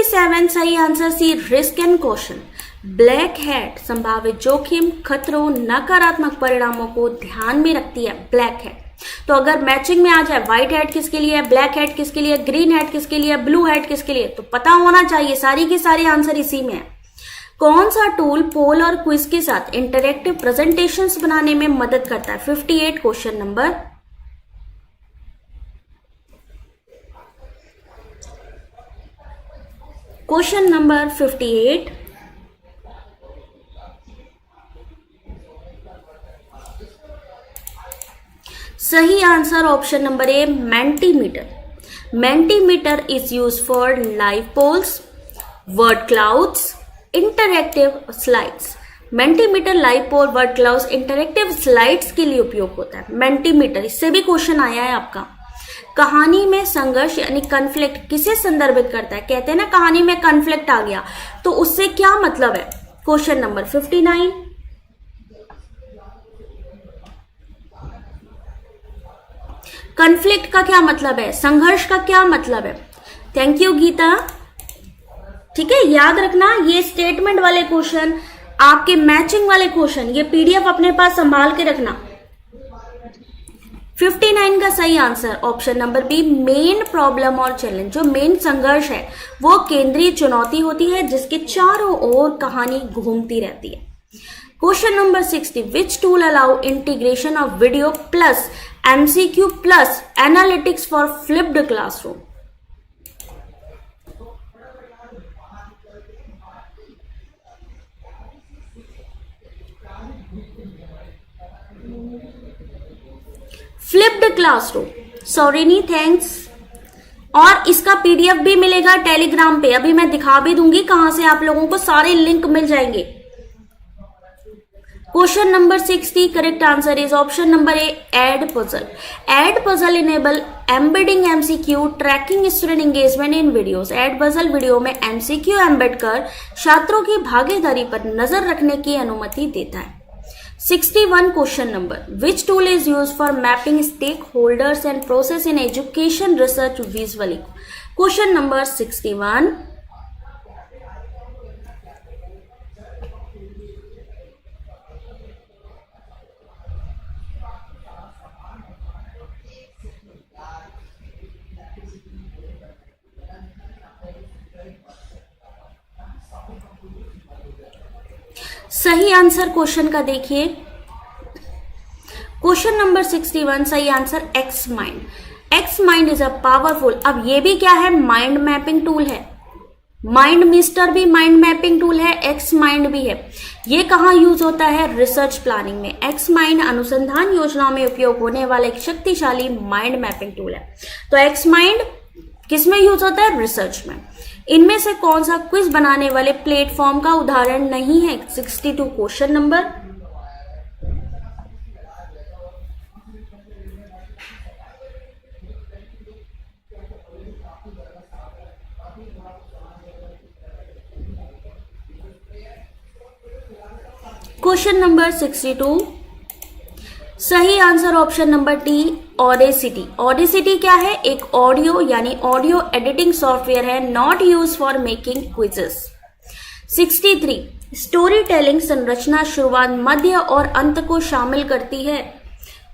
सेवन सही answer C, risk and question. Black hat संभावित जोखिम, खतरों, नकारात्मक परिणामों को ध्यान में रखती है ब्लैक हैट। तो अगर मैचिंग में आ जाए व्हाइट हैट किसके लिए है, ब्लैक हैट किसके लिए, ग्रीन हैट किसके लिए, ब्लू हैट किसके लिए, तो पता होना चाहिए, सारी के सारे आंसर इसी में है। कौन सा टूल पोल और क्विज के साथ इंटरेक्टिव प्रेजेंटेशंस बनाने में मदद करता है। 58 क्वेश्चन नंबर क्वेश्चन नंबर 58, सही answer option number A, Mentimeter. Mentimeter is use for live polls, word clouds, interactive slides. Mentimeter live poll, word clouds, interactive slides के लिए उपयोग होता है मेंटीमीटर। इससे भी क्वेश्चन आया है आपका। कहानी में संघर्ष यानी कन्फ्लिक्ट किसे संदर्भित करता है। कहते हैं ना कहानी में कन्फ्लिक्ट आ गया, तो उससे क्या मतलब है। क्वेश्चन नंबर 59, कन्फ्लिक्ट का क्या मतलब है, संघर्ष का क्या मतलब है। Thank you Geeta. ठीक है, याद रखना ये स्टेटमेंट वाले क्वेश्चन, आपके मैचिंग वाले क्वेश्चन, ये पीडीएफ अपने पास संभाल के रखना। 59 का सही answer option number B, main problem और चैलेंज। जो मेन संघर्ष है वो केंद्रीय चुनौती होती है जिसके चारों ओर कहानी घूमती रहती है। Question number 60, which tool allow integration of video plus MCQ plus analytics for flipped classroom. Flipped classroom, sorry thanks. और इसका पीडीएफ भी मिलेगा टेलीग्राम पे, अभी मैं दिखा भी दूंगी कहां से आप लोगों को सारे लिंक मिल जाएंगे। Question number 60, correct answer is option number A, Edpuzzle. Edpuzzle enable embedding MCQ, tracking student engagement in videos. Edpuzzle video में एमसीक्यू एम्बेड कर छात्रों की भागीदारी पर नजर रखने की अनुमति देता है। 61 question number, which tool is use for mapping stakeholders and process in education research visually. Question number 61, सही आंसर क्वेश्चन का देखिए, क्वेश्चन नंबर 61, सही answer x mind. X mind is a powerful, अब ये भी क्या है, माइंड मैपिंग टूल है। माइंड मिस्टर भी माइंड मैपिंग टूल है, एक्स माइंड भी है। ये कहाँ यूज होता है, रिसर्च प्लानिंग में। एक्स माइंड अनुसंधान योजनाओं में उपयोग होने वाला एक शक्तिशाली माइंड मैपिंग टूल है। तो एक्स माइंड किस में यूज होता है, रिसर्च में। इनमें से कौन सा क्विज बनाने वाले प्लेटफॉर्म का उदाहरण नहीं है, 62 क्वेश्चन नंबर। क्वेश्चन नंबर 62, सही answer option number D, audacity. Audacity क्या है, एक ऑडियो यानी ऑडियो एडिटिंग सॉफ्टवेयर है, not use for making quizzes. 63, story telling संरचना शुरुआत, मध्य और अंत को शामिल करती है।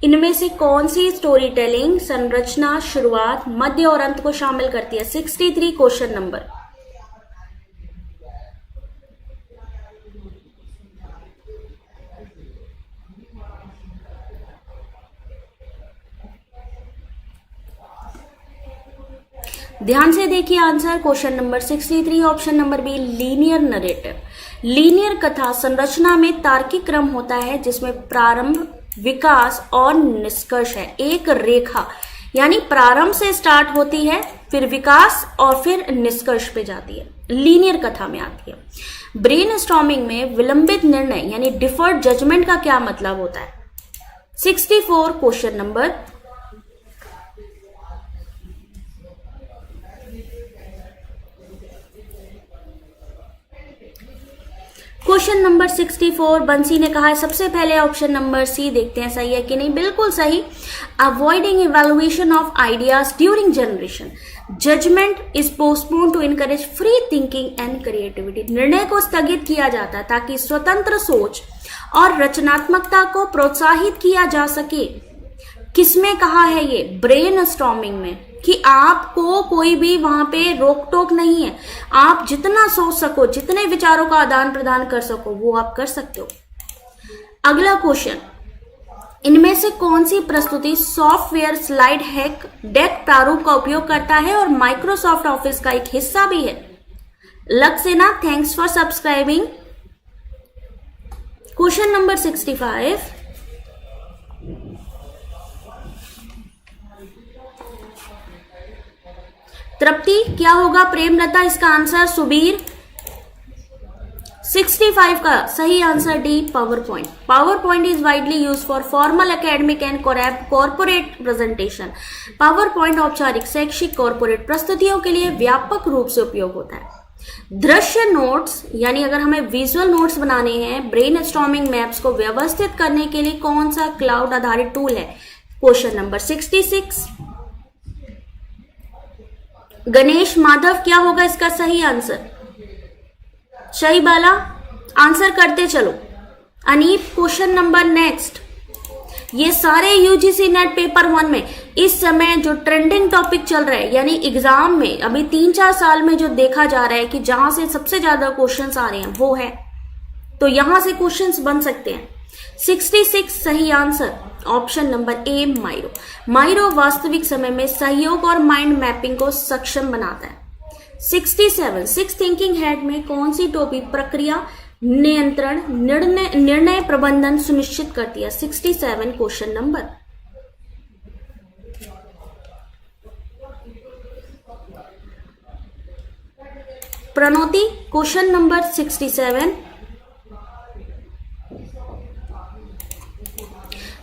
इनमें से कौन सी स्टोरी टेलिंग संरचना शुरुआत, मध्य और अंत को शामिल करती है, 63 क्वेश्चन नंबर। ध्यान से देखिए answer, question number 63 option number B, linear narrative. Linear कथा संरचना में तार्किक क्रम होता है जिसमें प्रारंभ, विकास और निष्कर्ष है। एक रेखा यानी प्रारंभ से स्टार्ट होती है, फिर विकास और फिर निष्कर्ष पे जाती है, लीनियर कथा में आती है। ब्रेनस्टॉर्मिंग में विलंबित निर्णय यानी डिफर्ड जजमेंट का क्या मतलब होता है, 64 क्वेश्चन नंबर। क्वेश्चन नंबर 64, बंसी ने कहा है सबसे पहले ऑप्शन नंबर सी, देखते हैं सही है कि नहीं। बिल्कुल सही। Avoiding evaluation of ideas during generation, judgement is postpone to encourage free thinking and creativity. निर्णय को स्थगित किया जाता है ताकि स्वतंत्र सोच और रचनात्मकता को प्रोत्साहित किया जा सके। किसमें कहा है ये, ब्रेनस्टॉर्मिंग में, कि आपको कोई भी वहां पे रोक टोक नहीं है, आप जितना सोच सको, जितने विचारों का आदान प्रदान कर सको वो आप कर सकते हो। अगला क्वेश्चन, इनमें से कौन सी प्रस्तुति सॉफ्टवेयर स्लाइड डेक प्रारूप का उपयोग करता है और माइक्रोसॉफ्ट ऑफिस का एक हिस्सा भी है। लक्सेना, thanks for subscribing. Question number 65, Tripti क्या होगा, प्रेमलता इसका आंसर, सुबीर 65 का सही answer D, power point. Power point is widely use for formal academic and corporate presentation. Power point औपचारिक, शैक्षिक, कॉर्पोरेट प्रस्तुतियों के लिए व्यापक रूप से उपयोग होता है। दृश्य नोट्स यानी अगर हमें विजुअल नोट्स बनाने हैं, ब्रेनस्टॉर्मिंग मैप्स को व्यवस्थित करने के लिए कौन सा क्लाउड आधारित टूल है, क्वेश्चन नंबर 66। गणेश माधव क्या होगा इसका सही आंसर, सही बाला आंसर करते चलो। अनीप, क्वेश्चन नंबर नेक्स्ट। ये सारे यूजीसी नेट पेपर 1 में इस समय जो ट्रेंडिंग टॉपिक चल रहा है, यानी एग्जाम में अभी 3-4 साल में जो देखा जा रहा है कि जहां से सबसे ज्यादा क्वेश्चंस आ रहे हैं वो है, तो यहां से क्वेश्चंस बन सकते हैं। 66 सही आंसर ऑप्शन नंबर ए, माइरो। माइरो वास्तविक समय में सहयोग और माइंड मैपिंग को सक्षम बनाता है। 67 सिक्स थिंकिंग हेड में कौन सी टॉपिक प्रक्रिया नियंत्रण निर्णय प्रबंधन सुनिश्चित करती है, 67 question number. Pranoti, question number 67।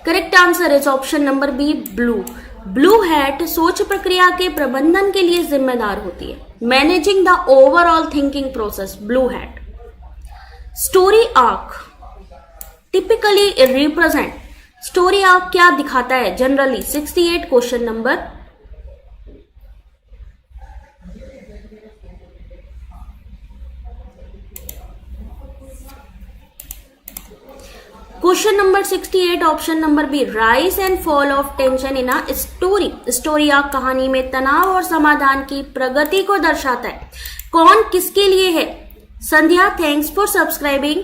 Correct answer is option number B, blue. Blue hat सोच प्रक्रिया के प्रबंधन के लिए जिम्मेदार होती है, managing the overall thinking process, blue hat. Story arc typically represent, story arc क्या दिखाता है generally, 68 question number. Question number 68 option number B, rise and fall of tension in a story. Story arc कहानी में तनाव और समाधान की प्रगति को दर्शाता है। कौन किसके लिए है, Sandhya, thanks for subscribing.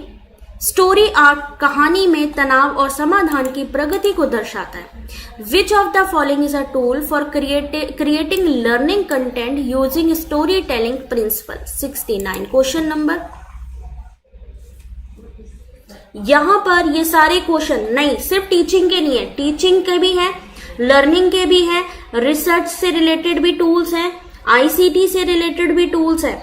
Story arc कहानी में तनाव और समाधान की प्रगति को दर्शाता है। Which of the following is a tool for creating learning content using storytelling principle. 69 question number. यहां पर ये सारे क्वेश्चन नहीं सिर्फ टीचिंग के नहीं है, टीचिंग के भी है, लर्निंग के भी है, रिसर्च से रिलेटेड भी टूल्स हैं, आईसीटी से रिलेटेड भी टूल्स है,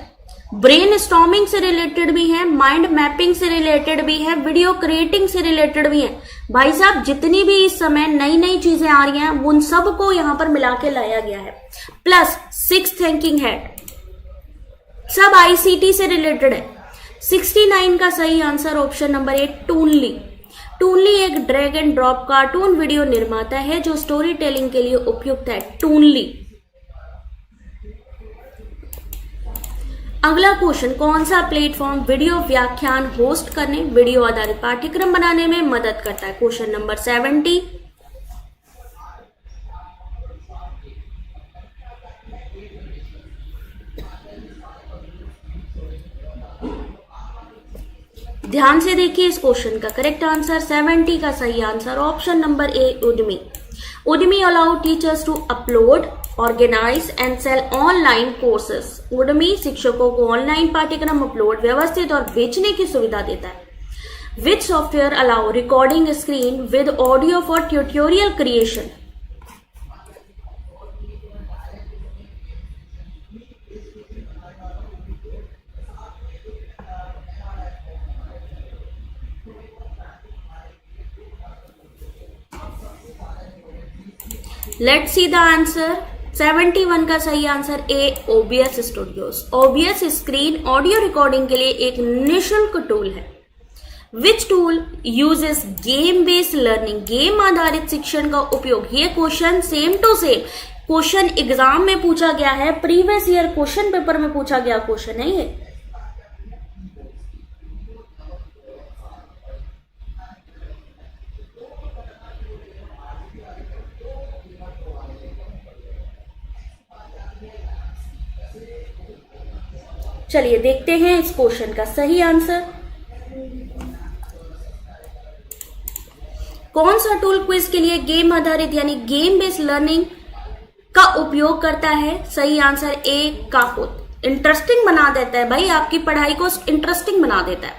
ब्रेन स्टॉर्मिंग से रिलेटेड भी है, माइंड मैपिंग से रिलेटेड भी है, वीडियो क्रिएटिंग से रिलेटेड भी है। भाई साहब जितनी भी इस समय नई नई चीजें आ रही हैं उन सब को यहां पर मिला के लाया गया है। प्लस 6 थिंकिंग हेड, सब आईसीटी से रिलेटेड है। 69 का सही आंसर ऑप्शन नंबर 8 टूनली। टूनली एक drag and drop cartoon video निर्माता है जो स्टोरी टेलिंग के लिए उपयुक्त है। टूनली। अगला क्वेश्चन, कौन सा प्लेटफॉर्म वीडियो व्याख्यान होस्ट करने, वीडियो आधारित पाठ्यक्रम बनाने में मदद करता है। Question number 70। ध्यान से देखिए इस क्वेश्चन का करेक्ट आंसर 70 का सही answer option number A Udemy. Udemy allow teachers to upload, organise and sell online courses. Udemy शिक्षकों को ऑनलाइन पाठ्यक्रम अपलोड, व्यवस्थित और बेचने की सुविधा देता है। Which software allow recording screen with audio for tutorial creation. Let's see the answer. 71 का सही answer A OBS studios. OBS screen audio recording के लिए एक निःशुल्क टूल है। Which tool uses game based learning, game आधारित शिक्षण का उपयोग। ये question same to same question exam में पूछा गया है, प्रीवियस ईयर क्वेश्चन पेपर में पूछा गया क्वेश्चन है ये। चलिए देखते हैं इस क्वेश्चन का सही आंसर। कौन सा टूल क्विज के लिए गेम आधारित यानी गेम बेस्ड लर्निंग का उपयोग करता है। सही आंसर ए काहोत। इंटरेस्टिंग बना देता है भाई, आपकी पढ़ाई को इंटरेस्टिंग बना देता है।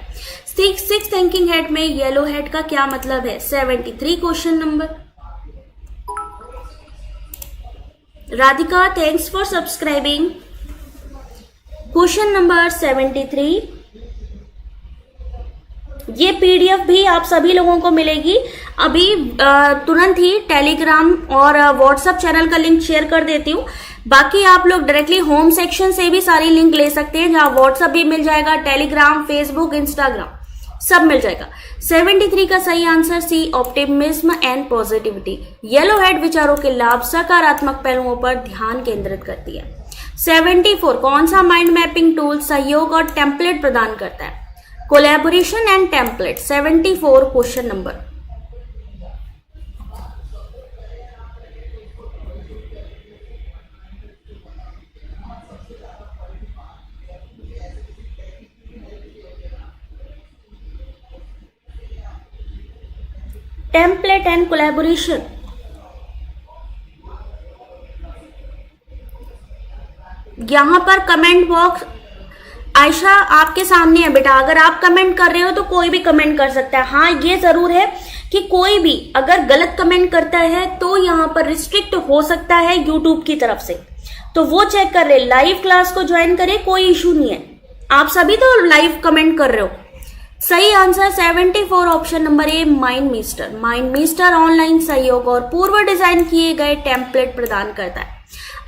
सिक्स थिंकिंग हेड में येलो हेड का क्या मतलब है। 73 question number. Radhika thanks for subscribing. Question number 73। ये पीडीएफ भी आप सभी लोगों को मिलेगी अभी तुरंत ही। टेलीग्राम और व्हाट्सएप चैनल का लिंक शेयर कर देती हूँ। बाकी आप लोग डायरेक्टली होम सेक्शन से भी सारी लिंक ले सकते हैं, जहां व्हाट्सएप भी मिल जाएगा, टेलीग्राम, फेसबुक, इंस्टाग्राम सब मिल जाएगा। 73 का सही answer C optimism and positivity. Yellow hat विचारों के लाभ, सकारात्मक पहलुओं पर ध्यान केंद्रित करती है। 74 कौन सा माइंड मैपिंग टूल सहयोग और टेम्पलेट प्रदान करता है। Collaboration and template. 74 question number. Template and collaboration. यहां पर कमेंट बॉक्स आयशा आपके सामने है बेटा, अगर आप कमेंट कर रहे हो तो कोई भी कमेंट कर सकता है। हाँ ये जरूर है कि कोई भी अगर गलत कमेंट करता है तो यहां पर रिस्ट्रिक्ट हो सकता है यूट्यूब की तरफ से, तो वो चेक कर रहे। लाइव क्लास को ज्वाइन करें, कोई इशू नहीं है। आप सभी तो लाइव कमेंट कर रहे हो। सही answer 74 option number a mind mister. Mind mister online सहयोग और पूर्व डिजाइन किए गए टेम्पलेट प्रदान करता है।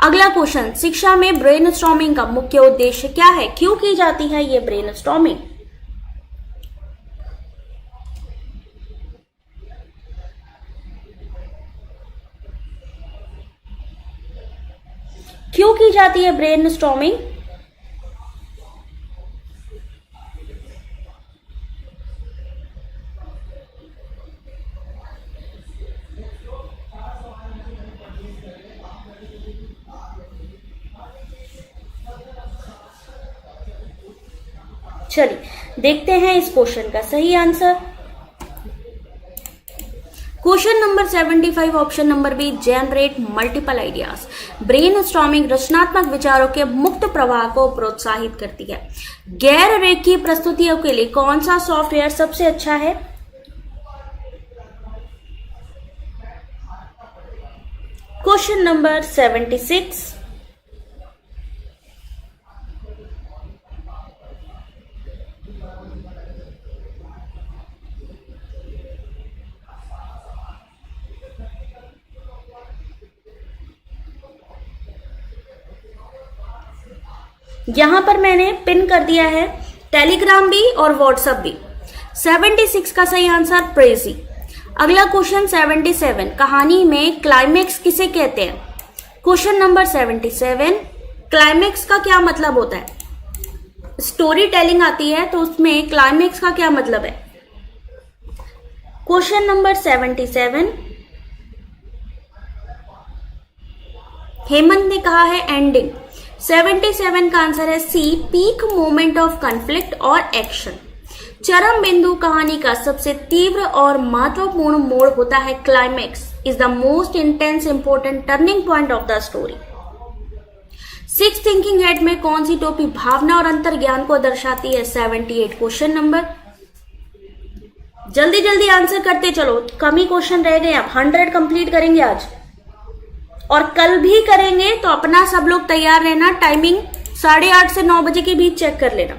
अगला क्वेश्चन, शिक्षा में ब्रेनस्टॉर्मिंग का मुख्य उद्देश्य क्या है। क्यों की जाती है ये ब्रेनस्टॉर्मिंग। क्यों की जाती है ब्रेनस्टॉर्मिंग। चलिए देखते हैं इस क्वेश्चन का सही answer. Question number 75 option number B, generate multiple ideas. Brainstorming रचनात्मक विचारों के मुक्त प्रवाह को प्रोत्साहित करती है। गैर रेखीय प्रस्तुतियों के लिए कौन सा सॉफ्टवेयर सबसे अच्छा है? क्वेश्चन नंबर 76, यहां पर मैंने पिन कर दिया है टेलीग्राम भी और व्हाट्सएप भी। 76 का सही आंसर प्रेजी। अगला क्वेश्चन 77, कहानी में क्लाइमेक्स किसे कहते हैं? क्वेश्चन नंबर 77, क्लाइमेक्स का क्या मतलब होता है? स्टोरी टेलिंग आती है तो उसमें क्लाइमेक्स का क्या मतलब है? क्वेश्चन नंबर 77, हेमंत ने कहा है एंडिंग। 77 का आंसर है सी, पीक मोमेंट ऑफ कॉन्फ्लिक्ट और एक्शन। चरम बिंदु कहानी का सबसे तीव्र और महत्वपूर्ण मोड़ होता है। Climax is the most intense important turning point of the story. Six thinking head में कौन सी टोपी भावना और अंतर्ज्ञान को दर्शाती है? 78 क्वेश्चन नंबर। जल्दी जल्दी आंसर करते चलो, कम ही क्वेश्चन रह गए। अब 100 कंप्लीट करेंगे आज और कल भी करेंगे, तो अपना सब लोग तैयार रहना। टाइमिंग 8:30 से 9 बजे के बीच चेक कर लेना।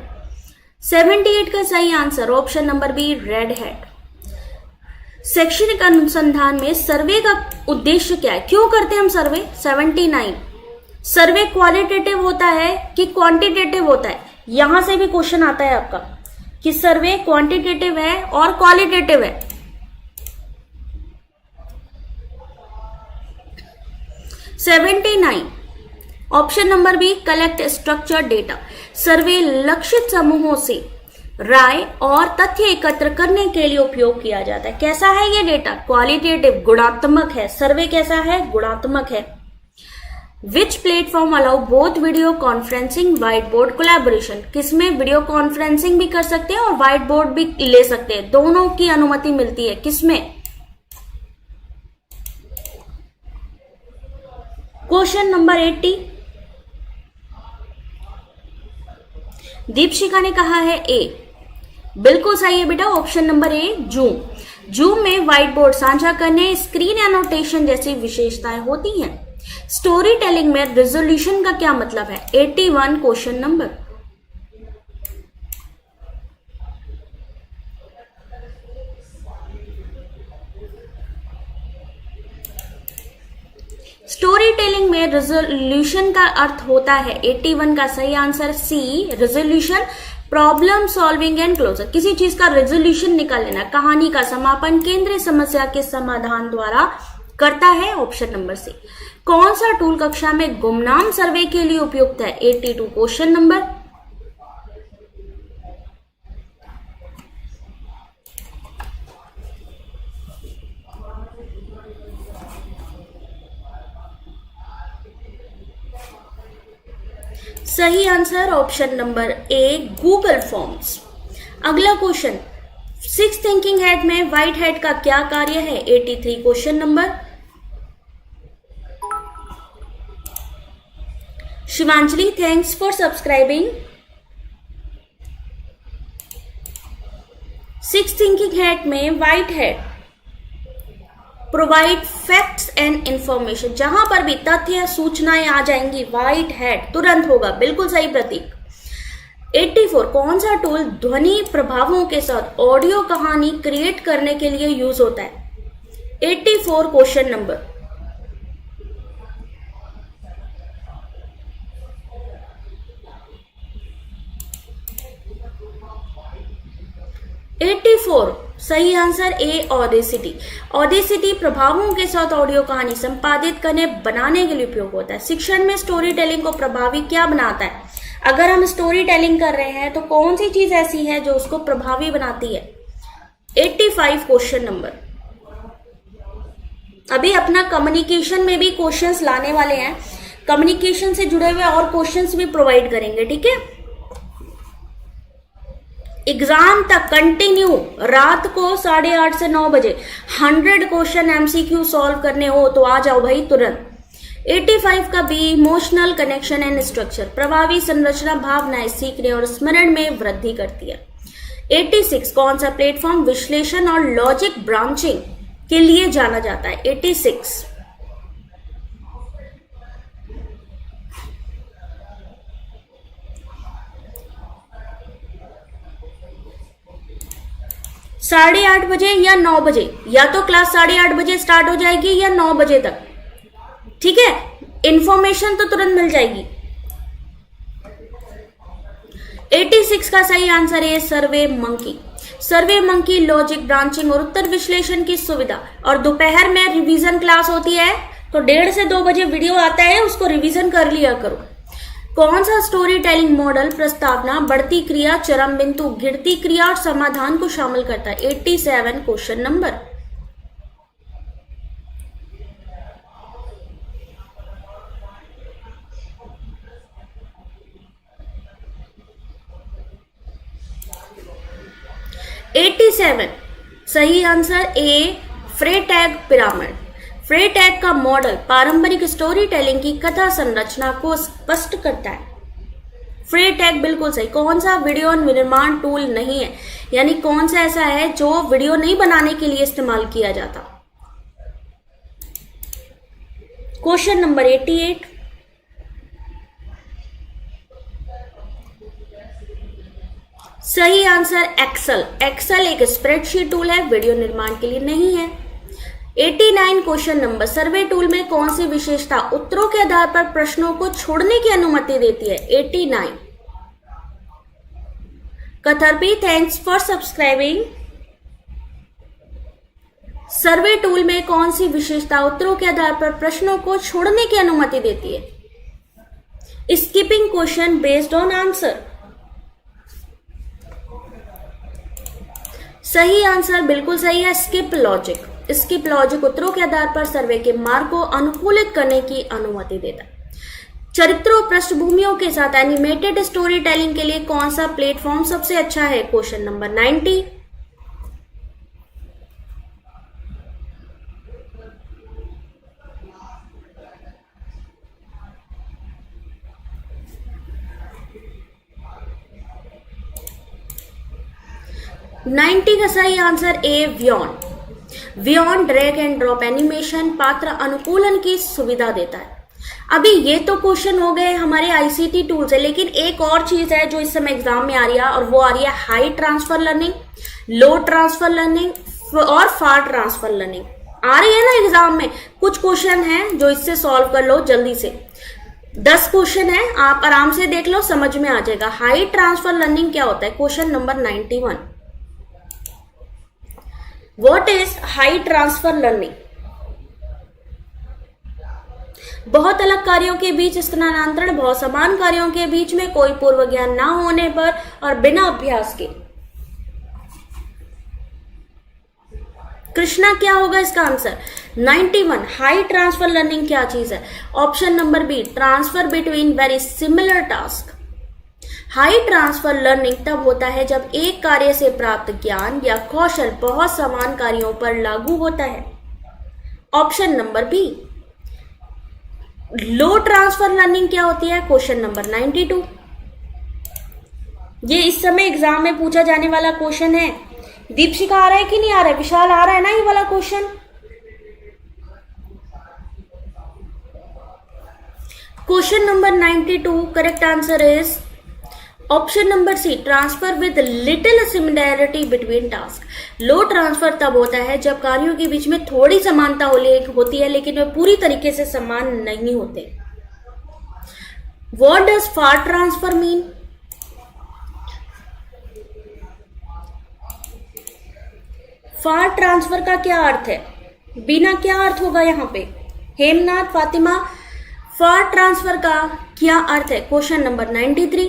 78 का सही answer option number B, red hat. शैक्षणिक अनुसंधान में सर्वे का उद्देश्य क्या है? क्यों करते हैं हम सर्वे? 79, सर्वे क्वालिटेटिव होता है कि क्वांटिटेटिव होता है? यहां से भी क्वेश्चन आता है आपका कि सर्वे क्वांटिटेटिव है और क्वालिटेटिव है। 79 option number B, collect structure data. Survey लक्षित समूहों से राय और तथ्य एकत्र करने के लिए उपयोग किया जाता है। कैसा है ये डेटा? क्वालिटेटिव, गुणात्मक है। सर्वे कैसा है? गुणात्मक है। Which platform allow both video conferencing white board collaboration? किसमें वीडियो कॉन्फ्रेंसिंग भी कर सकते हैं और व्हाइट बोर्ड भी ले सकते हैं, दोनों की अनुमति मिलती है। किसमें? क्वेश्चन नंबर 80, दीपशिका ने कहा है ए। बिल्कुल सही है बेटा, ऑप्शन नंबर ए, जूम। जूम में व्हाइट बोर्ड साझा करने, स्क्रीन एनोटेशन जैसी विशेषताएं होती हैं। स्टोरी टेलिंग में रेजोल्यूशन का क्या मतलब है? 81 क्वेश्चन नंबर। स्टोरी टेलिंग में रेजोल्यूशन का अर्थ होता है 81 का सही answer C, resolution, problem solving and closure. किसी चीज का रेजोल्यूशन निकाल लेना, कहानी का समापन केंद्रीय समस्या के समाधान द्वारा करता है, ऑप्शन नंबर सी। कौन सा टूल कक्षा में गुमनाम सर्वे के लिए उपयुक्त है? 82 क्वेश्चन नंबर। सही answer option number A, Google forms. अगला क्वेश्चन, सिक्स थिंकिंग हेड में व्हाइट हेड का क्या कार्य है? 83 question number. Shivanjali, thanks for subscribing. Six thinking head में white head provide facts and information. जहां पर भी तथ्य सूचनाएं आ जाएंगी, व्हाइट हेड तुरंत होगा। बिल्कुल सही प्रतीक। 84 कौन सा टूल ध्वनि प्रभावों के साथ ऑडियो कहानी क्रिएट करने के लिए यूज होता है? 84 क्वेश्चन नंबर। सही आंसर ए, ऑडेसिटी। ऑडेसिटी प्रभावों के साथ ऑडियो कहानी संपादित करने बनाने के लिए उपयोग होता है। शिक्षण में स्टोरी टेलिंग को प्रभावी क्या बनाता है? अगर हम स्टोरी टेलिंग कर रहे हैं तो कौन सी चीज ऐसी है जो उसको प्रभावी बनाती है? 85 क्वेश्चन नंबर। अभी अपना कम्युनिकेशन में भी क्वेश्चंस लाने वाले हैं, कम्युनिकेशन से जुड़े हुए और क्वेश्चंस भी प्रोवाइड करेंगे, ठीक है। एग्जाम तक कंटिन्यू रात को 8:30 से 9 बजे 100 क्वेश्चन एमसीक्यू सॉल्व करने हो तो आ जाओ भाई तुरंत। 85 का be emotional connection and structure, प्रभावी संरचना भावनाएं सीखने और स्मरण में वृद्धि करती है। 86 कौन सा प्लेटफॉर्म विश्लेषण और लॉजिक ब्रांचिंग के लिए जाना जाता है? 86 8:30 बजे या 9 बजे, या तो क्लास 8:30 बजे स्टार्ट हो जाएगी या 9 बजे तक, ठीक है। इंफॉर्मेशन तो तुरंत मिल जाएगी। 86 का सही आंसर है सर्वे मंकी। सर्वे मंकी लॉजिक ब्रांचिंग और उत्तर विश्लेषण की सुविधा, और दोपहर में रिवीजन क्लास होती है तो 1:30 से 2 बजे वीडियो आता है, उसको रिवीजन कर लिया करो। कौन सा स्टोरी टेलिंग मॉडल प्रस्तावना, बढ़ती क्रिया, चरम बिंदु, गिरती क्रिया और समाधान को शामिल करता है? 87 क्वेश्चन नंबर। सही आंसर ए फ्रेटैग पिरामिड। फ्रेटैग का मॉडल पारंपरिक स्टोरी टेलिंग की कथा संरचना को स्पष्ट करता है। फ्रेटैग बिल्कुल सही। कौन सा वीडियो निर्माण टूल नहीं है, यानी कौन सा ऐसा है जो वीडियो नहीं बनाने के लिए इस्तेमाल किया जाता? Question number 88। सही आंसर एक्सेल। एक्सेल एक स्प्रेडशीट टूल है, वीडियो निर्माण के लिए नहीं है। 89 क्वेश्चन नंबर। सर्वे टूल में कौन सी विशेषता उत्तरों के आधार पर प्रश्नों को छोड़ने की अनुमति देती है? 89। कथरपी, thanks for subscribing. Survey tool में कौन सी विशेषता उत्तरों के आधार पर प्रश्नों को छोड़ने की अनुमति देती है? Skipping question based on answer. सही आंसर बिल्कुल सही है स्किप लॉजिक। स्किप लॉजिक उत्तरों के आधार पर सर्वे के मार्ग को अनुकूलित करने की अनुमति देता है। चरित्रों पृष्ठभूमियों के साथ एनिमेटेड स्टोरी टेलिंग के लिए कौन सा प्लेटफॉर्म सबसे अच्छा है? Question number 90। का सही answer A Vyond. Vyond drag and drop animation पात्र अनुकूलन की सुविधा देता है। अभी ये तो क्वेश्चन हो गए हमारे आईसीटी टूल से, लेकिन एक और चीज है जो इस समय एग्जाम में आ रही है, और वो आ रही है हाई ट्रांसफर लर्निंग, लो ट्रांसफर लर्निंग और फार ट्रांसफर लर्निंग। आ रही है ना एग्जाम में। कुछ क्वेश्चन है जो इससे सॉल्व कर लो जल्दी से। 10 क्वेश्चन है, आप आराम से देख लो, समझ में आ जाएगा। हाई ट्रांसफर लर्निंग क्या होता है? Question number 91। What is high transfer learning? बहुत अलग कार्यों के बीच स्थानांतरण, बहुत समान कार्यों के बीच में कोई पूर्व ज्ञान ना होने पर और बिना अभ्यास के। कृष्णा क्या होगा इसका आंसर? 91। हाई ट्रांसफर लर्निंग क्या चीज है? Option number B, transfer between very similar task. High transfer learning तब होता है जब एक कार्य से प्राप्त ज्ञान या कौशल बहुत समान कार्यों पर लागू होता है। Option number B. Low transfer learning क्या होती है? Question number 92। ये इस समय एग्जाम में पूछा जाने वाला क्वेश्चन है। दीपशिका आ रहा है कि नहीं आ रहा है? विशाल आ रहा है ना ये वाला question? Question number 92 correct answer is option number C, transfer with little similarity between task. Low transfer तब होता है जब कार्यों के बीच में थोड़ी समानता होती है लेकिन वे पूरी तरीके से समान नहीं होते। What does far transfer mean? Far transfer का क्या अर्थ है? बिना क्या अर्थ होगा यहाँ पे? हेमनाथ, फातिमा, फार ट्रांसफर का क्या अर्थ है? Question number 93।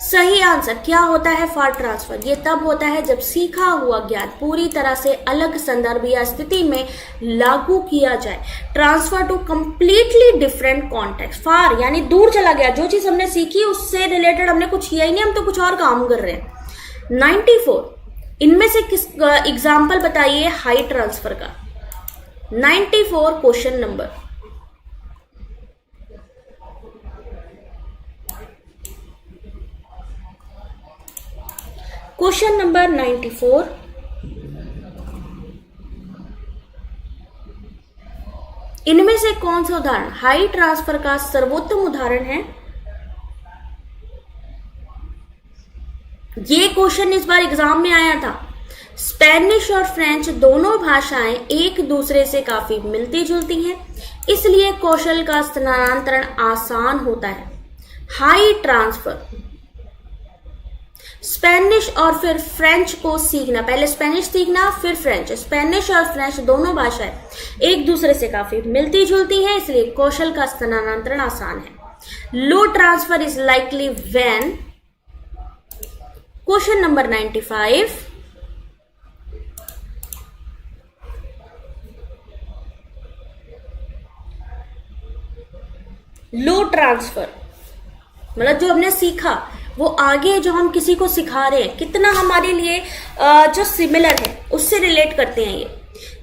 सही आंसर क्या होता है फॉर ट्रांसफर? ये तब होता है जब सीखा हुआ ज्ञान पूरी तरह से अलग संदर्भ या स्थिति में लागू किया जाए। Transfer to completely different context. Far यानी दूर चला गया, जो चीज हमने सीखी उससे रिलेटेड हमने कुछ किया ही नहीं, हम तो कुछ और काम कर रहे हैं। 94 इनमें से किस एग्जाम्पल बताइए हाई ट्रांसफर का। 94 क्वेश्चन नंबर। क्वेश्चन नंबर 94, इनमें से कौन सा उदाहरण हाई ट्रांसफर का सर्वोत्तम उदाहरण है? ये क्वेश्चन इस बार एग्जाम में आया था। स्पेनिश और फ्रेंच दोनों भाषाएं एक दूसरे से काफी मिलती जुलती हैं, इसलिए कौशल का स्थानांतरण आसान होता है। हाई ट्रांसफर स्पेनिश और फिर फ्रेंच को सीखना, पहले स्पेनिश सीखना फिर फ्रेंच। स्पेनिश और फ्रेंच दोनों भाषाएं एक दूसरे से काफी मिलती जुलती हैं, इसलिए कौशल का स्थानांतरण आसान है। Low transfer is likely when. Question number 95, low transfer मतलब जो हमने सीखा वो आगे जो हम किसी को सिखा रहे हैं कितना हमारे लिए जो सिमिलर है उससे रिलेट करते हैं ये।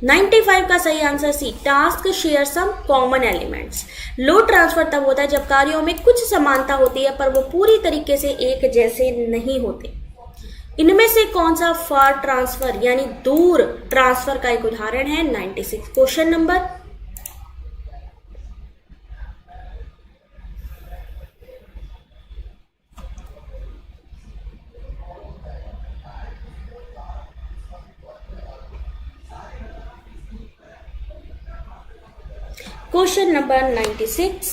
95 का सही answer C, task share some common elements. Low transfer तब होता है जब कार्यों में कुछ समानता होती है पर वो पूरी तरीके से एक जैसे नहीं होते। इनमें से कौन सा फार ट्रांसफर यानी दूर ट्रांसफर का एक उदाहरण है? 96 क्वेश्चन नंबर। क्वेश्चन नंबर 96,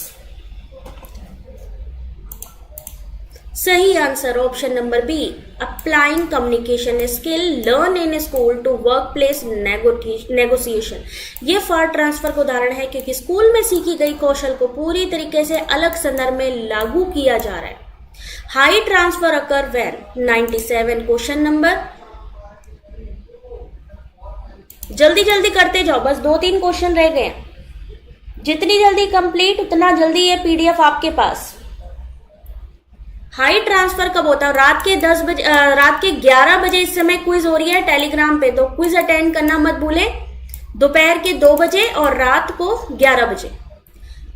सही answer option number B, applying communication skill learn in school to workplace negotiation. ये फार ट्रांसफर का उदाहरण है क्योंकि स्कूल में सीखी गई कौशल को पूरी तरीके से अलग संदर्भ में लागू किया जा रहा है। High transfer occur when. 97 question number. जल्दी जल्दी करते जाओ, बस 2-3 क्वेश्चन रह गए। जितनी जल्दी कंप्लीट उतना जल्दी ये पीडीएफ आपके पास। हाई ट्रांसफर कब होता है? रात के 10 बजे, रात के 11 बजे इस समय क्विज हो रही है टेलीग्राम पे, तो क्विज अटेंड करना मत भूले। दोपहर के 2 बजे और रात को 11 बजे।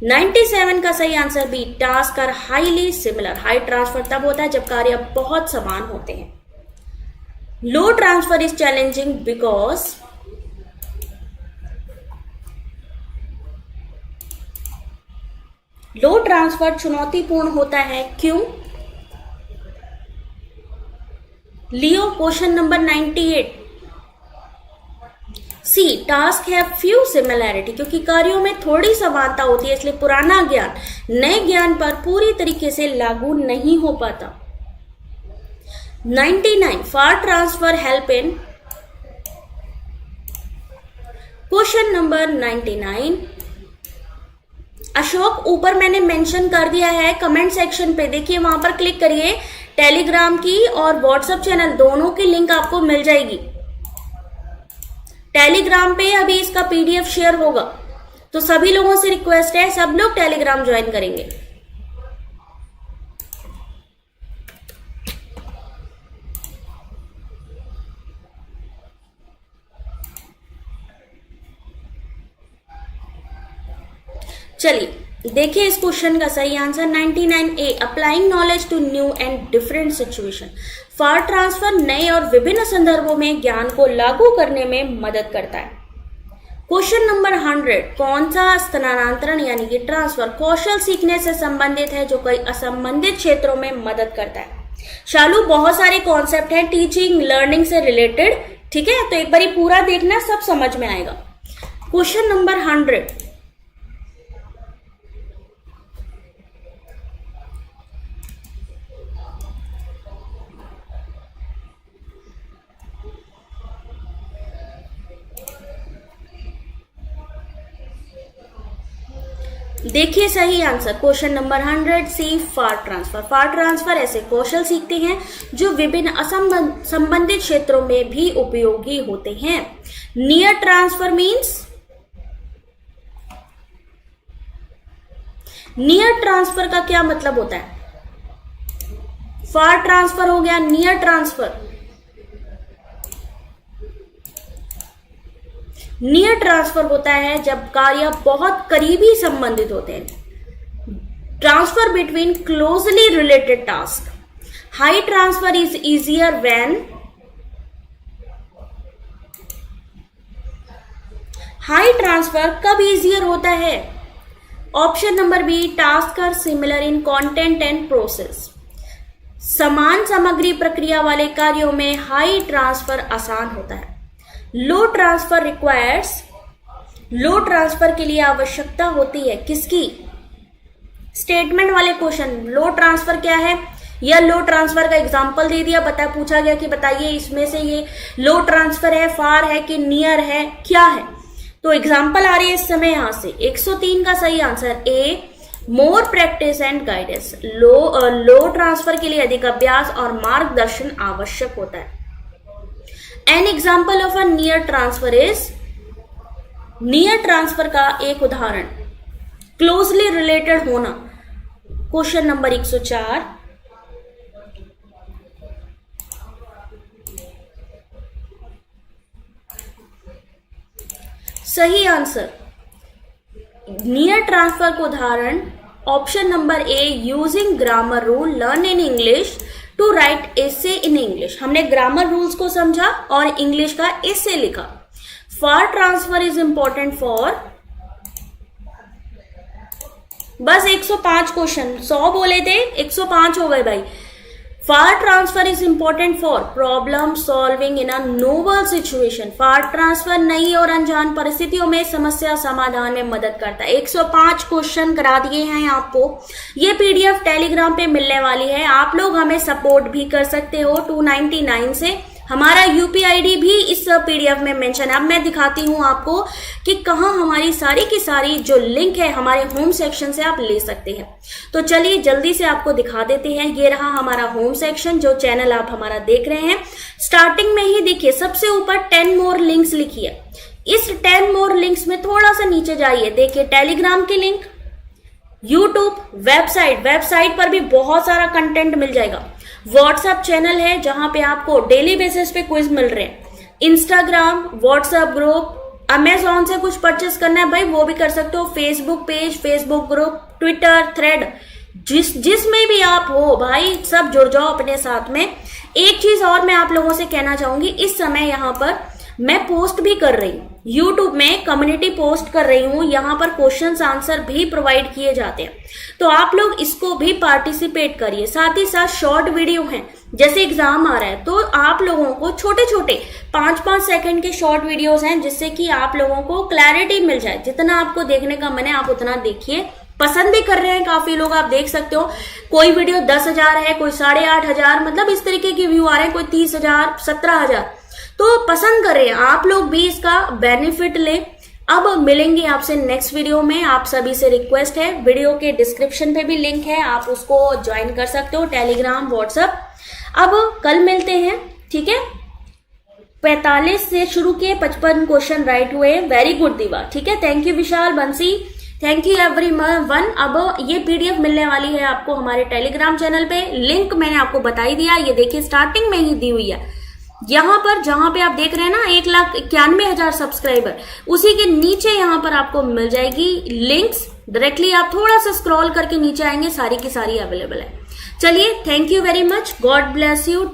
97 का सही answer B, task are highly similar. High transfer तब होता है जब कार्य बहुत समान होते हैं। Low transfer is challenging because. Low transfer चुनौतीपूर्ण होता है क्यों? Leo question number 98, C, task have few similarity, क्योंकि कार्यों में थोड़ी समानता होती है इसलिए पुराना ज्ञान नए ज्ञान पर पूरी तरीके से लागू नहीं हो पाता। 99 far transfer help in. Question number 99, Ashok ऊपर मैंने मेंशन कर दिया है कमेंट सेक्शन पे, देखिए वहां पर क्लिक करिए। टेलीग्राम की और व्हाट्सएप चैनल दोनों की लिंक आपको मिल जाएगी। टेलीग्राम पे अभी इसका पीडीएफ शेयर होगा, तो सभी लोगों से रिक्वेस्ट है सब लोग टेलीग्राम ज्वाइन करेंगे। चलिए देखिए इस क्वेश्चन का सही answer 99A, applying knowledge to new and different situation. Far transfer नए और विभिन्न संदर्भों में ज्ञान को लागू करने में मदद करता है। क्वेश्चन नंबर 100, कौन सा स्थानांतरण यानी कि ट्रांसफर कौशल सीखने से संबंधित है जो कई असंबंधित क्षेत्रों में मदद करता है? शालू बहुत सारे कॉन्सेप्ट हैं टीचिंग लर्निंग से रिलेटेड, ठीक है, तो एक बार पूरा देखना, सब समझ में आएगा। क्वेश्चन नंबर 100, देखिए सही आंसर क्वेश्चन नंबर 100 सी फार ट्रांसफर। फार ट्रांसफर ऐसे कौशल सीखते हैं जो विभिन्न संबंधित क्षेत्रों में भी उपयोगी होते हैं। Near transfer means, near transfer का क्या मतलब होता है? फार ट्रांसफर हो गया, नियर ट्रांसफर। नियर ट्रांसफर होता है जब कार्य बहुत करीबी संबंधित होते हैं। Transfer between closely related task. High transfer is easier when, high transfer कब इजियर होता है? Option number B, task are similar in content and process. समान सामग्री प्रक्रिया वाले कार्यों में हाई ट्रांसफर आसान होता है। लो ट्रांसफर रिक्वायर्स, लो ट्रांसफर के लिए आवश्यकता होती है किसकी? स्टेटमेंट वाले क्वेश्चन। लो ट्रांसफर क्या है, या लो ट्रांसफर का एग्जांपल दे दिया, पूछा गया कि बताइए इसमें से ये लो ट्रांसफर है, फार है कि नियर है, क्या है? तो एग्जांपल आ रही है इस समय यहां से। 103 का सही answer A, more practice and guidance. Low transfer के लिए अधिक अभ्यास और मार्गदर्शन आवश्यक होता है। An example of a near transfer is, near transfer का एक उदाहरण क्लोजली रिलेटेड होना। क्वेश्चन नंबर 104, सही आंसर नियर ट्रांसफर का उदाहरण option number A, using grammar rule learn in English to write essay in English. हमने ग्रामर रूल्स को समझा और इंग्लिश का एसे लिखा। फार ट्रांसफर इज इंपॉर्टेंट फॉर, बस 105 क्वेश्चन, 100 बोले थे 105 हो गए भाई। Far transfer is important for problem solving in a novel situation. Far transfer नई और अनजान परिस्थितियों में समस्या समाधान में मदद करता है। 105 क्वेश्चन करा दिए हैं आपको। ये पीडीएफ टेलीग्राम पे मिलने वाली है। आप लोग हमें सपोर्ट भी कर सकते हो 299 से। हमारा यूपीआईडी भी इस पीडीएफ में मेंशन है। अब मैं दिखाती हूं आपको कि कहां हमारी सारी की सारी जो लिंक है हमारे होम सेक्शन से आप ले सकते हैं। तो चलिए जल्दी से आपको दिखा देते हैं। ये रहा हमारा होम सेक्शन, जो चैनल आप हमारा देख रहे हैं। स्टार्टिंग में ही देखिए सबसे ऊपर 10 मोर लिंक्स लिखी है। इस 10 मोर लिंक्स में थोड़ा सा नीचे जाइए, देखिए टेलीग्राम की लिंक, यूट्यूब, वेबसाइट पर भी बहुत सारा कंटेंट मिल जाएगा। व्हाट्सएप चैनल है जहां पे आपको डेली बेसिस पे क्विज मिल रहे हैं। इंस्टाग्राम, व्हाट्सएप ग्रुप, अमेजॉन से कुछ परचेस करना है भाई वो भी कर सकते हो। Facebook page, Facebook group, Twitter, thread, जिसमें भी आप हो भाई सब जुड़ जाओ अपने साथ में। एक चीज और मैं आप लोगों से कहना चाहूंगी, इस समय यहाँ पर मैं पोस्ट भी कर रही हूँ, यूट्यूब में कम्युनिटी पोस्ट कर रही हूँ। यहाँ पर क्वेश्चंस आंसर भी प्रोवाइड किए जाते हैं, तो आप लोग इसको भी पार्टिसिपेट करिए। साथ ही साथ शॉर्ट वीडियो हैं, जैसे एग्जाम आ रहा है तो आप लोगों को छोटे छोटे 5-5 सेकंड के शॉर्ट वीडियोस हैं, जिससे कि आप लोगों को क्लैरिटी मिल जाए। जितना आपको देखने का मन है आप उतना देखिए। पसंद भी कर रहे हैं काफी लोग, आप देख सकते हो। कोई वीडियो 10,000 है, कोई 8,500, मतलब इस तरीके के व्यू आ रहे हैं, कोई 30,000, 17,000, तो पसंद कर रहे हैं। आप लोग भी इसका बेनिफिट ले। अब मिलेंगे आपसे नेक्स्ट वीडियो में। आप सभी से रिक्वेस्ट है, वीडियो के डिस्क्रिप्शन पे भी लिंक है, आप उसको ज्वाइन कर सकते हो, टेलीग्राम, व्हाट्सएप। अब कल मिलते हैं, ठीक है। 45 से शुरू किए, 55 क्वेश्चन राइट हुए, वेरी गुड दीवा, ठीक है। थैंक यू विशाल, बंसी, थैंक यू एवरीवन। अब ये पीडीएफ मिलने वाली है आपको हमारे टेलीग्राम चैनल पे। लिंक मैंने आपको बता ही दिया, ये देखिए स्टार्टिंग में ही दी हुई है। यहाँ पर जहां पे आप देख रहे हैं ना 1,91,000 सब्सक्राइबर, उसी के नीचे यहाँ पर आपको मिल जाएगी लिंक्स। डायरेक्टली आप थोड़ा सा स्क्रॉल करके नीचे आएंगे, सारी की सारी अवेलेबल है। चलिए, thank you very much, God bless you.